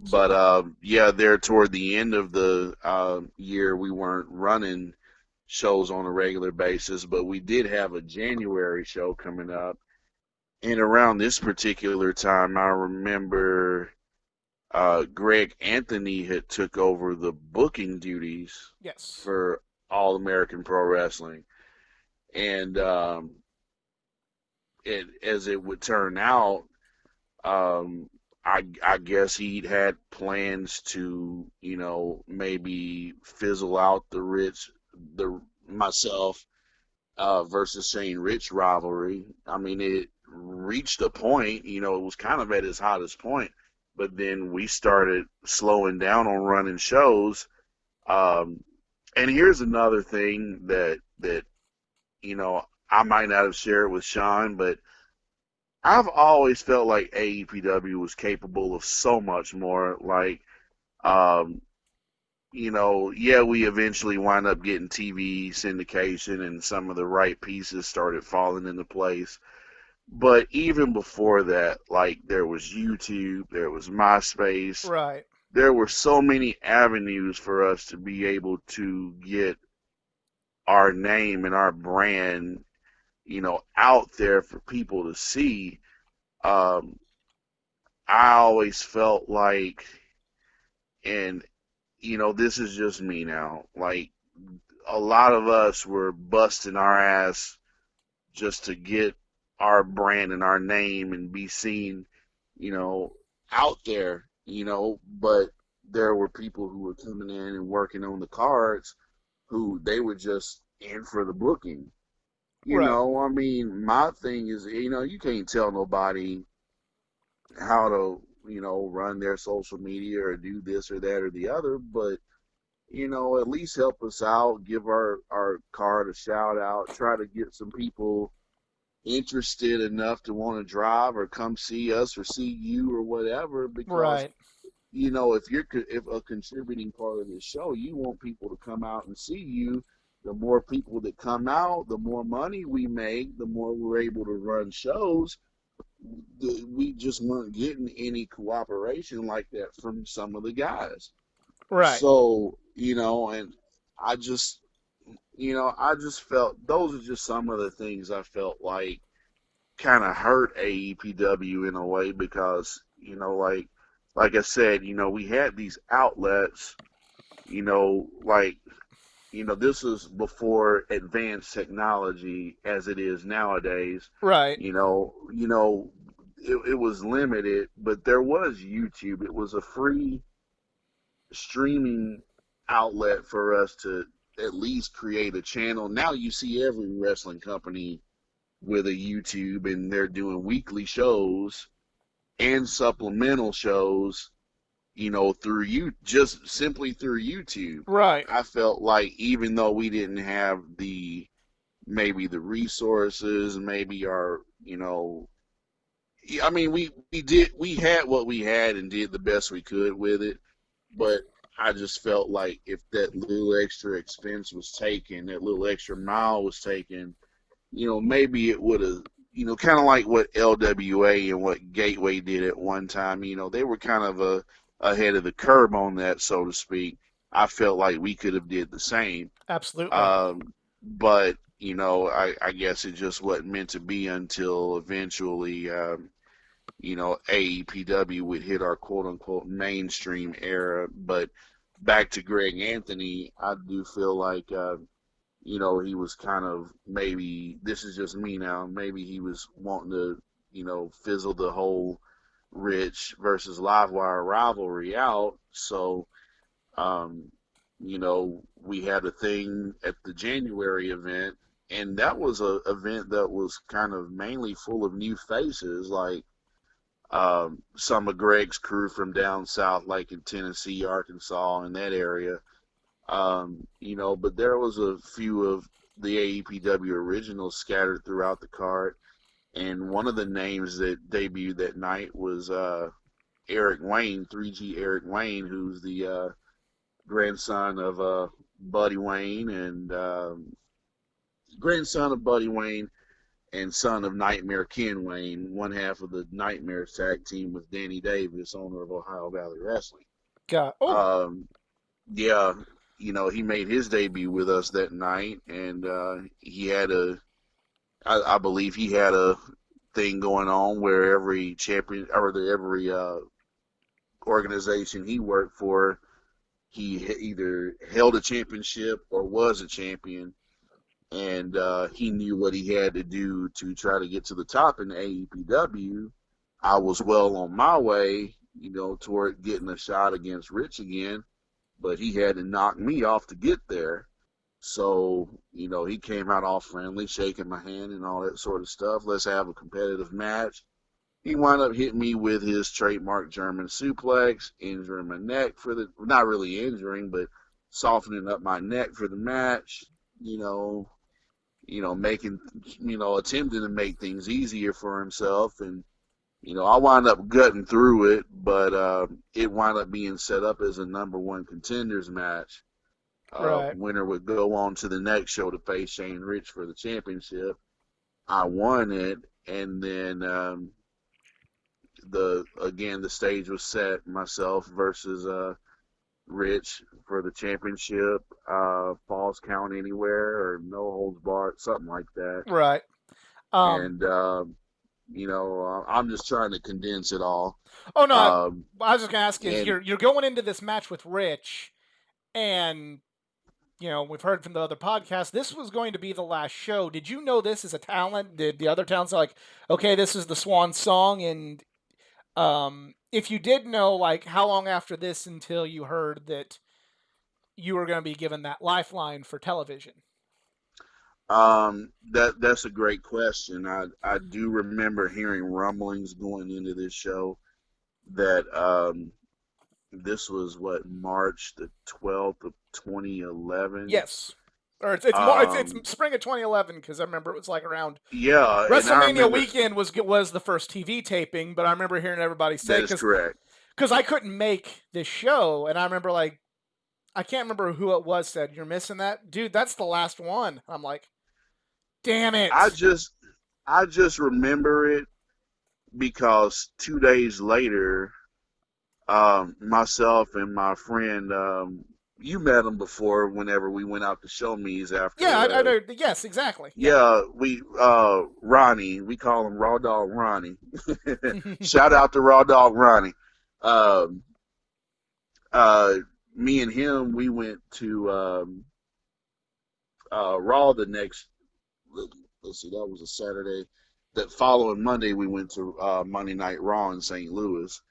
So But yeah, there toward the end of the year, we weren't running shows on a regular basis, but we did have a January show coming up. And around this particular time, I remember Greg Anthony had took over the booking duties yes. for All American Pro Wrestling, and as it would turn out, Um, I guess he'd had plans to, maybe fizzle out the myself versus Shane Rich rivalry. I mean, it reached a point, it was kind of at its hottest point, but then we started slowing down on running shows. Um, and here's another thing that I might not have shared with Sean, but I've always felt like AEPW was capable of so much more. Like, um, yeah, we eventually wind up getting TV syndication and some of the right pieces started falling into place. But even before that, like there was YouTube, there was MySpace, Right. there were so many avenues for us to be able to get our name and our brand, out there for people to see. Um, I always felt like, and this is just me now, like a lot of us were busting our ass just to get our brand and our name and be seen, you know, out there, but there were people who were coming in and working on the cards who they were just in for the booking. Right. I mean, my thing is, you can't tell nobody how to, run their social media or do this or that or the other, but at least help us out, give our card a shout out, try to get some people interested enough to want to drive or come see us or see you or whatever because Right. if a contributing part of this show, you want people to come out and see you. The more people that come out, the more money we make, the more we're able to run shows. We just weren't getting any cooperation like that from some of the guys. Right. So, and I just, I just felt those are just some of the things I felt like kind of hurt AEPW in a way because, like I said, we had these outlets, like, this was before advanced technology as it is nowadays. Right. It was limited, but there was YouTube. It was a free streaming outlet for us to at least create a channel. Now you see every wrestling company with a YouTube and they're doing weekly shows and supplemental shows, through you just simply through YouTube. Right. I felt like even though we didn't have maybe the resources, maybe our, I mean we had what we had and did the best we could with it, but I just felt like if that little extra expense was taken, that little extra mile was taken, maybe it would have, kind of like what LWA and what Gateway did at one time. They were kind of ahead of the curve on that, so to speak. I felt like we could have did the same, Absolutely. but I guess it just wasn't meant to be until eventually, AEPW would hit our quote unquote mainstream era. But back to Greg Anthony, I do feel like he was kind of maybe this is just me now. Maybe he was wanting to, fizzle the whole Rich versus Livewire rivalry out. So, um, we had a thing at the January event, and that was a event that was kind of mainly full of new faces, like some of Greg's crew from down south, like in Tennessee, Arkansas, in that area. But there was a few of the AEPW originals scattered throughout the card, and one of the names that debuted that night was Eric Wayne, 3G Eric Wayne, who's the grandson of Buddy Wayne and grandson of Buddy Wayne and son of Nightmare Ken Wayne, one half of the Nightmare tag team with Danny Davis, owner of Ohio Valley Wrestling. God. Oh. Um, yeah, he made his debut with us that night, and he had I believe he had a thing going on where every champion or every organization he worked for, he either held a championship or was a champion, and he knew what he had to do to try to get to the top in AEPW. I was well on my way, toward getting a shot against Rich again, but he had to knock me off to get there. So, he came out all friendly, shaking my hand and all that sort of stuff. Let's have a competitive match. He wound up hitting me with his trademark German suplex, injuring my neck not really injuring, but softening up my neck for the match. You know, making, attempting to make things easier for himself, and I wound up gutting through it, but it wound up being set up as a number one contenders match. Right. Winner would go on to the next show to face Shane Rich for the championship. I won it, and then the stage was set, myself versus Rich for the championship, falls count anywhere or no holds barred, something like that. Right. Um. And I'm just trying to condense it all. Oh no. Um, I was just gonna ask is and you're going into this match with Rich, and we've heard from the other podcasts this was going to be the last show. Did you know this as a talent? Did the other talents like, okay, this is the swan song? And if you did know, like, how long after this until you heard that you were going to be given that lifeline for television? that's a great question. I do remember hearing rumblings going into this show that this was what, March the 12th of 2011. Yes. Or it's more it's Um, spring of 2011 because I remember it was like around yeah, and I WrestleMania remember weekend was the first TV taping, but I remember hearing everybody say that is correct. because I couldn't make this show, and I remember like I can't remember who it was said you're missing that dude. That's the last one. I'm like, damn I it. just I just remember it because 2 days later, myself and my friend, you met him before whenever we went out to show me's Yeah, after, I know. Yes, exactly. Yeah. yeah, Ronnie, we call him Raw Dog Ronnie. Shout out to Raw Dog Ronnie. Um, uh, Me and him, we went to Raw the next, let's see, that was a Saturday. That following Monday, we went to Monday Night Raw in St. Louis.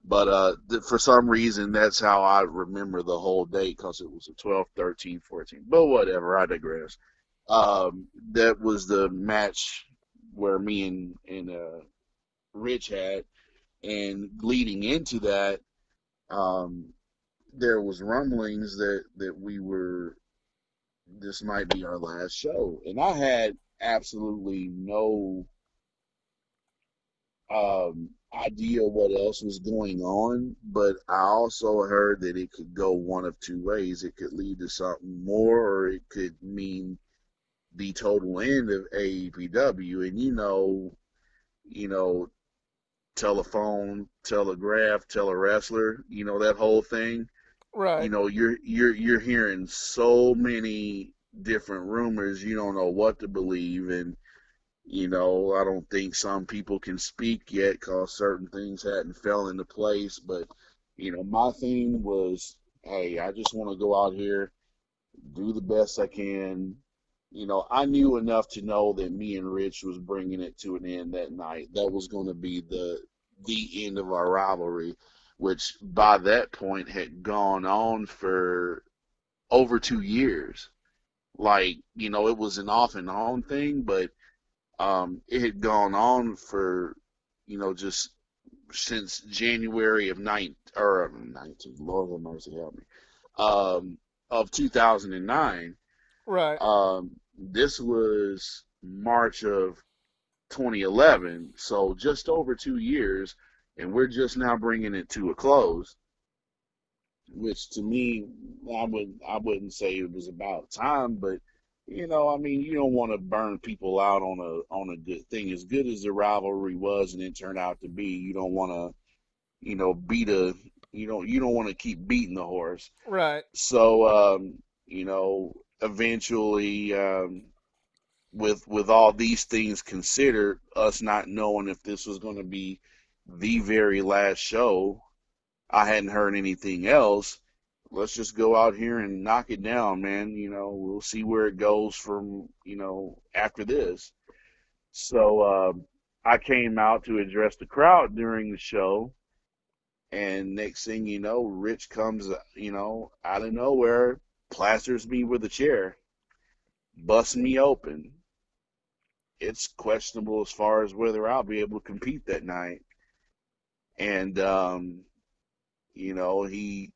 But for some reason, that's how I remember the whole date because it was a 12, 13, 14. But whatever, I digress. That was the match where me and Rich had, and leading into that, um, there was rumblings that we were this might be our last show, and I had absolutely no idea what else was going on, but I also heard that it could go one of two ways. It could lead to something more, or it could mean the total end of AEPW. And you know, telephone, telegraph, tele wrestler, that whole thing. Right. You're hearing so many different rumors. You don't know what to believe, and I don't think some people can speak yet because certain things hadn't fell into place. But, my thing was, hey, I just want to go out here, do the best I can. I knew enough to know that me and Rich was bringing it to an end that night. That was going to be the end of our rivalry, which by that point had gone on for over 2 years. Like, it was an off and on thing, but it had gone on for, just since January of 19, Lord have mercy, help me, of 2009. Right. This was March of 2011, so just over 2 years, and we're just now bringing it to a close. Which to me, I wouldn't say it was about time, but I mean, you don't want to burn people out on a good thing. As good as the rivalry was, and it turned out to be, you don't want to, beat a, you don't want to keep beating the horse. Right. So, eventually, with all these things considered, us not knowing if this was going to be the very last show, I hadn't heard anything else. Let's just go out here and knock it down, man. We'll see where it goes from, after this. So, I came out to address the crowd during the show, and next thing you know, Rich comes, out of nowhere, plasters me with a chair, busts me open. It's questionable as far as whether I'll be able to compete that night. And he,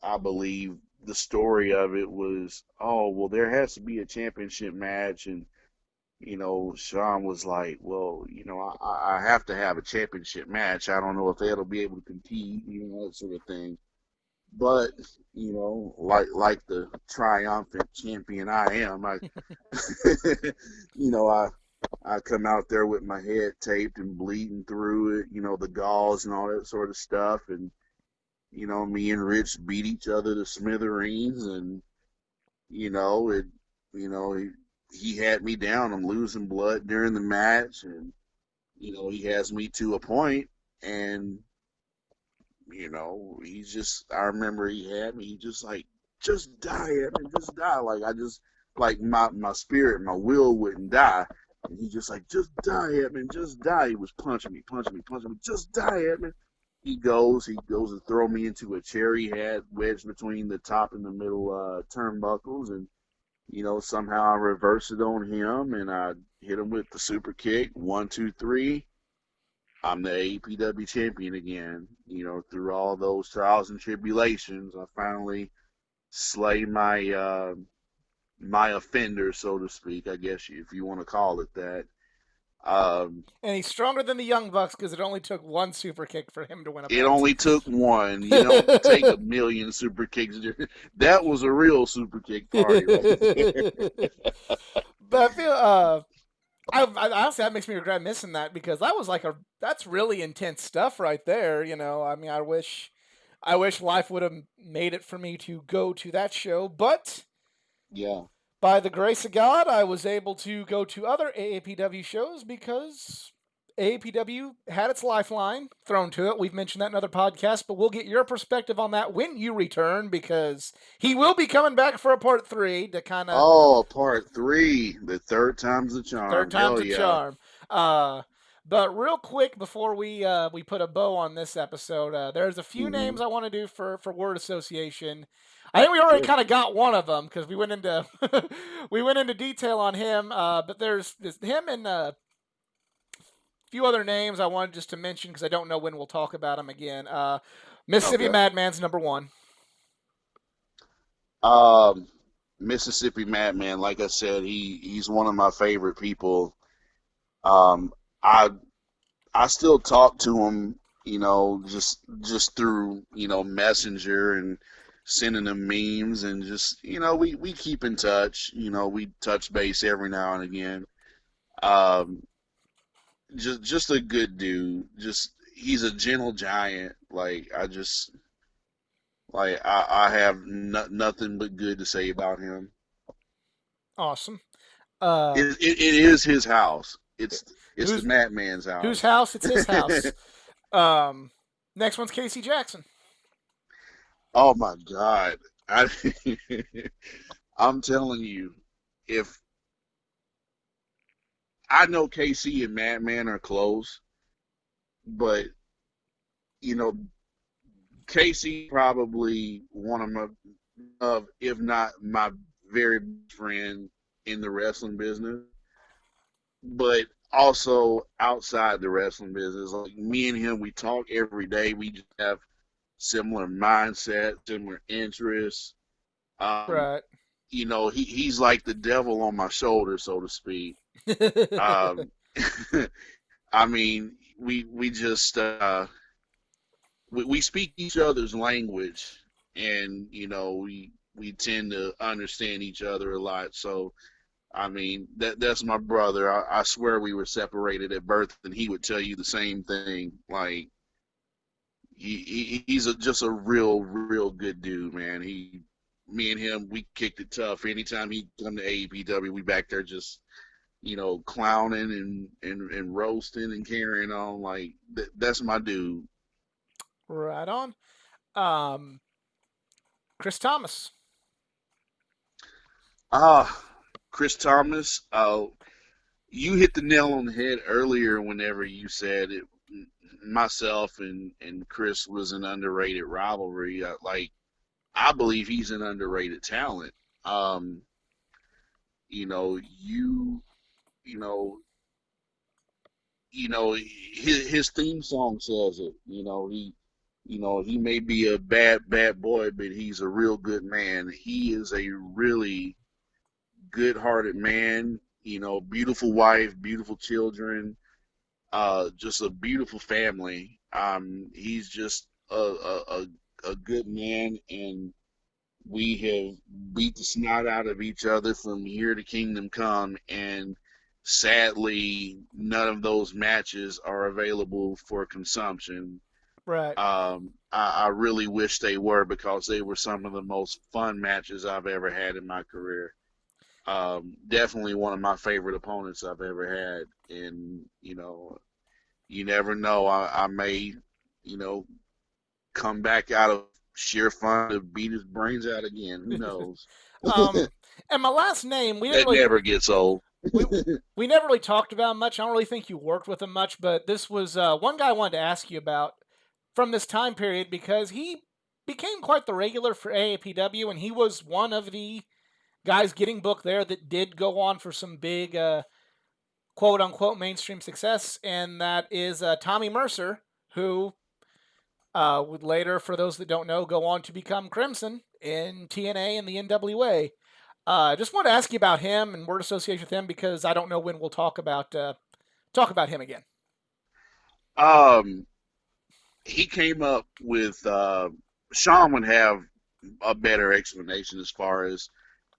I believe the story of it was, oh, well, there has to be a championship match, and Sean was like, well, I have to have a championship match. I don't know if Ed'll be able to compete, that sort of thing. But, like the triumphant champion I am, you know, I I come out there with my head taped and bleeding through it, the gauze and all that sort of stuff, and me and Rich beat each other to smithereens, and it, he had me down. I'm losing blood during the match, and he has me to a point, and he's just. I remember he had me. He just like, just die, Edmund, just die. Like I just, like my spirit, my will wouldn't die, and he just like, just die, Edmund, just die. He was punching me, punching me, punching me. Just die, Edmund. He goes to throw me into a chair he had wedged between the top and the middle turnbuckles, and somehow I reversed it on him, and I hit him with the super kick. 1, 2, 3. I'm the APW champion again. Through all those trials and tribulations, I finally slay my offender, so to speak. I guess if you want to call it that. Um, And he's stronger than the Young Bucks because it only took one super kick for him to win a it belt. only took one. You don't take a million super kicks. That was a real super kick party right there. But I feel honestly that makes me regret missing that because that was like that's really intense stuff right there. I mean, I wish life would have made it for me to go to that show, but Yeah. by the grace of God, I was able to go to other AAPW shows because AAPW had its lifeline thrown to it. We've mentioned that in other podcasts, but we'll get your perspective on that when you return because he will be coming back for a part three to kind of Oh, part three. The third time's the third charm. time's Hell a yeah. charm. Uh, but real quick before we put a bow on this episode, there's a few Hmm. names I want to do for word association. I think we already Sure. kind of got one of them because we went into we went into detail on him. But there's him and a few other names I wanted just to mention because I don't know when we'll talk about him again. Mississippi Okay. Madman's number one. Um, Mississippi Madman, like I said, he's one of my favorite people. Um, I I still talk to him, just through, Messenger and sending him memes, and just, we keep in touch. We touch base every now and again. Um, just a good dude. Just he's a gentle giant. Like I have nothing but good to say about him. Awesome. Uh, It is his house. It's the who's Madman's whose house. house? It's his house. Um, Next one's Casey Jackson. Oh my God. I I'm telling you, if I know KC and Madman are close, but you know, KC probably one of if not my very best friend in the wrestling business, but also outside the wrestling business. Like me and him, we talk every day. We just have similar mindset, similar interests. Um, Right. he's like the devil on my shoulder, so to speak. Um, I mean, we just we speak each other's language, and we tend to understand each other a lot. So I mean, that's my brother. I swear we were separated at birth, and he would tell you the same thing. Like he's just a real good dude, man. Me and him, we kicked it tough. Anytime he come to AEPW, we back there just clowning and roasting and carrying on. Like that's my dude. Right on. Um, Chris Thomas. Ah, Chris Thomas. you hit the nail on the head earlier whenever you said it. Myself and Chris was an underrated rivalry. Like I believe he's an underrated talent. Um, you know, you know, his theme song says it. He may be a bad boy, but he's a real good man. He is a really good-hearted man. Beautiful wife, beautiful children, just a beautiful family. He's just a good man, and we have beat the snot out of each other from here to Kingdom Come, and sadly, none of those matches are available for consumption. Right. I really wish they were because they were some of the most fun matches I've ever had in my career. Definitely one of my favorite opponents I've ever had, and you never know. I may, you know, come back out of sheer fun to beat his brains out again. Who knows? um, and my last name, That never gets old. we we never really talked about much. I don't really think you worked with him much, but this was one guy I wanted to ask you about from this time period because he became quite the regular for AAPW, and he was one of the guys getting booked there that did go on for some big quote unquote mainstream success, and that is Tommy Mercer, who would later, for those that don't know, go on to become Crimson in TNA and the NWA. Just want to ask you about him and word association with him because I don't know when we'll talk about him again. Um, he came up with Sean would have a better explanation as far as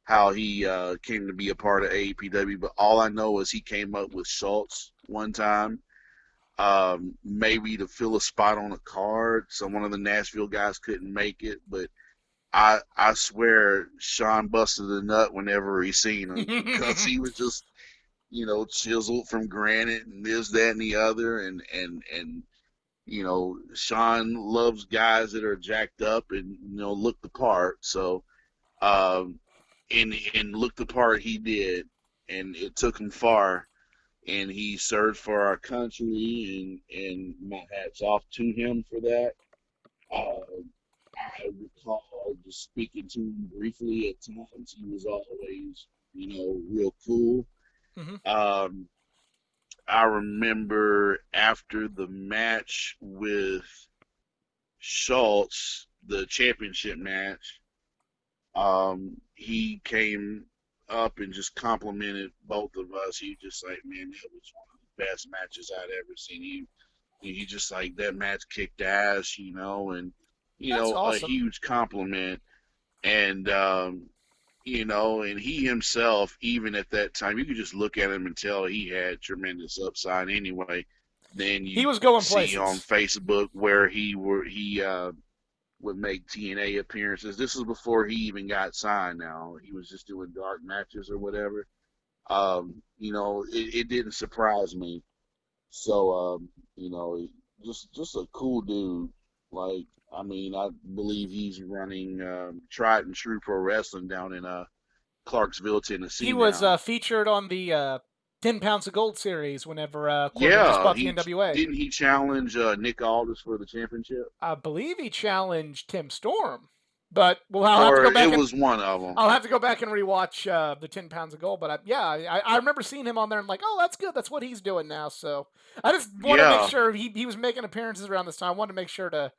how he came to be a part of AEPW, but all I know is he came up with Schultz one time, maybe to fill a spot on a card. So one of the Nashville guys couldn't make it, but I swear Sean busted a nut whenever he seen him because he was just chiseled from granite and this, that, and the other, and Sean loves guys that are jacked up and look the part. So um, and look the part he did, and it took him far. And he served for our country, and my hats off to him for that. Uh, I recall just speaking to him briefly at times. He was always, real cool. Hmm. Um, I remember after the match with Schultz, the championship match, he came up and just complimented both of us. He just like, man, that was one of the best matches I'd ever seen. He just like that match kicked ass, and That's a awesome. huge compliment. And and he himself, even at that time, you could just look at him and tell he had tremendous upside. Anyway, then He you was going see on places. Facebook where he would make TNA appearances. This is before he even got signed. Now he was just doing dark matches or whatever. It didn't surprise me. So, you know, just a cool dude. Like, I mean, I believe he's running tried and true pro wrestling down in Clarksville, He Tennessee was now. featured on the 10 Pounds of Gold series whenever Corbin just Yeah, bought the he NWA. didn't he challenge Nick Aldis for the championship, I believe he challenged Tim Storm, but I'll have to or go it back and was one of them. I'll have to go back and rewatch the 10 Pounds of Gold. But I remember seeing him on there and like, oh, that's good. That's what he's doing now. So I just want to make Yeah. sure he was making appearances around this time. I wanted to make sure to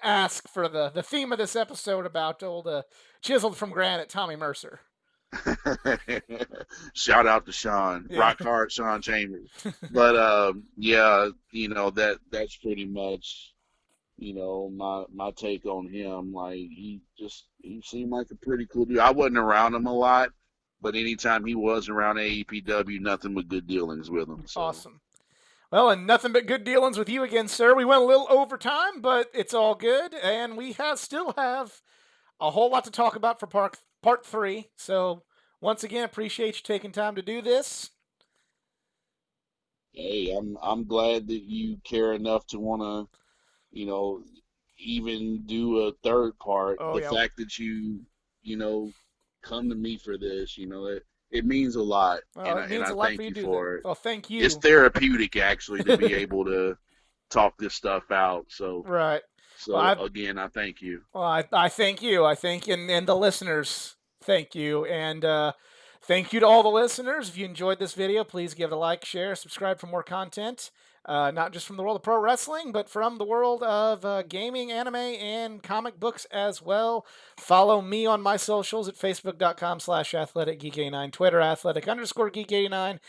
ask for the theme of this episode about old chiseled from granite Tommy Mercer. Shout out to Sean, Yeah. rock hard Sean Chambers. But yeah, that's pretty much my take on him. Like he seemed like a pretty cool dude. I wasn't around him a lot, but anytime he was around AEPW, nothing but good dealings with him. So Awesome. Well, and nothing but good dealings with you again, sir. We went a little over time, but it's all good, and we still have a whole lot to talk about for part three. So once again, appreciate you taking time to do this. hey, I'm glad that you care enough to want to you know, even do a third part. Oh The yeah, fact that you know, come to me for this, It means a lot, Well, it and means I a lot for thank you you too. Then, for it. well, thank It's you. therapeutic actually to be able to talk this stuff out. Right. Well, So again, I thank you. I thank you. I thank and the listeners thank you. And thank you to all the listeners. If you enjoyed this video, please give it a like, share, subscribe for more content. Not just from the world of pro wrestling, but from the world of gaming, anime, and comic books as well. Follow me on my socials at facebook.com/athleticgeek89, Twitter athletic_geek89,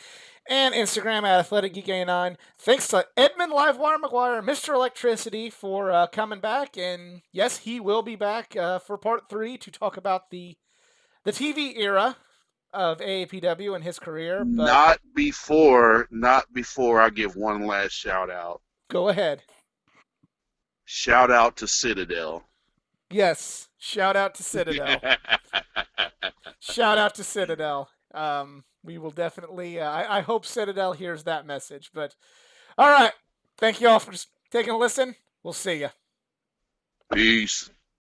and Instagram at athleticgeek89. Thanks to Edmund Livewire McGuire, Mr. Electricity, for coming back. And yes, he will be back for part 3 to talk about the TV era of AAPW and his career. But Not before I give one last shout out. go ahead. Shout out to Citadel. Yes, shout out to Citadel. Shout out to Citadel. We will definitely. I hope Citadel hears that message. But all right, thank you all for just taking a listen. We'll see you. Peace.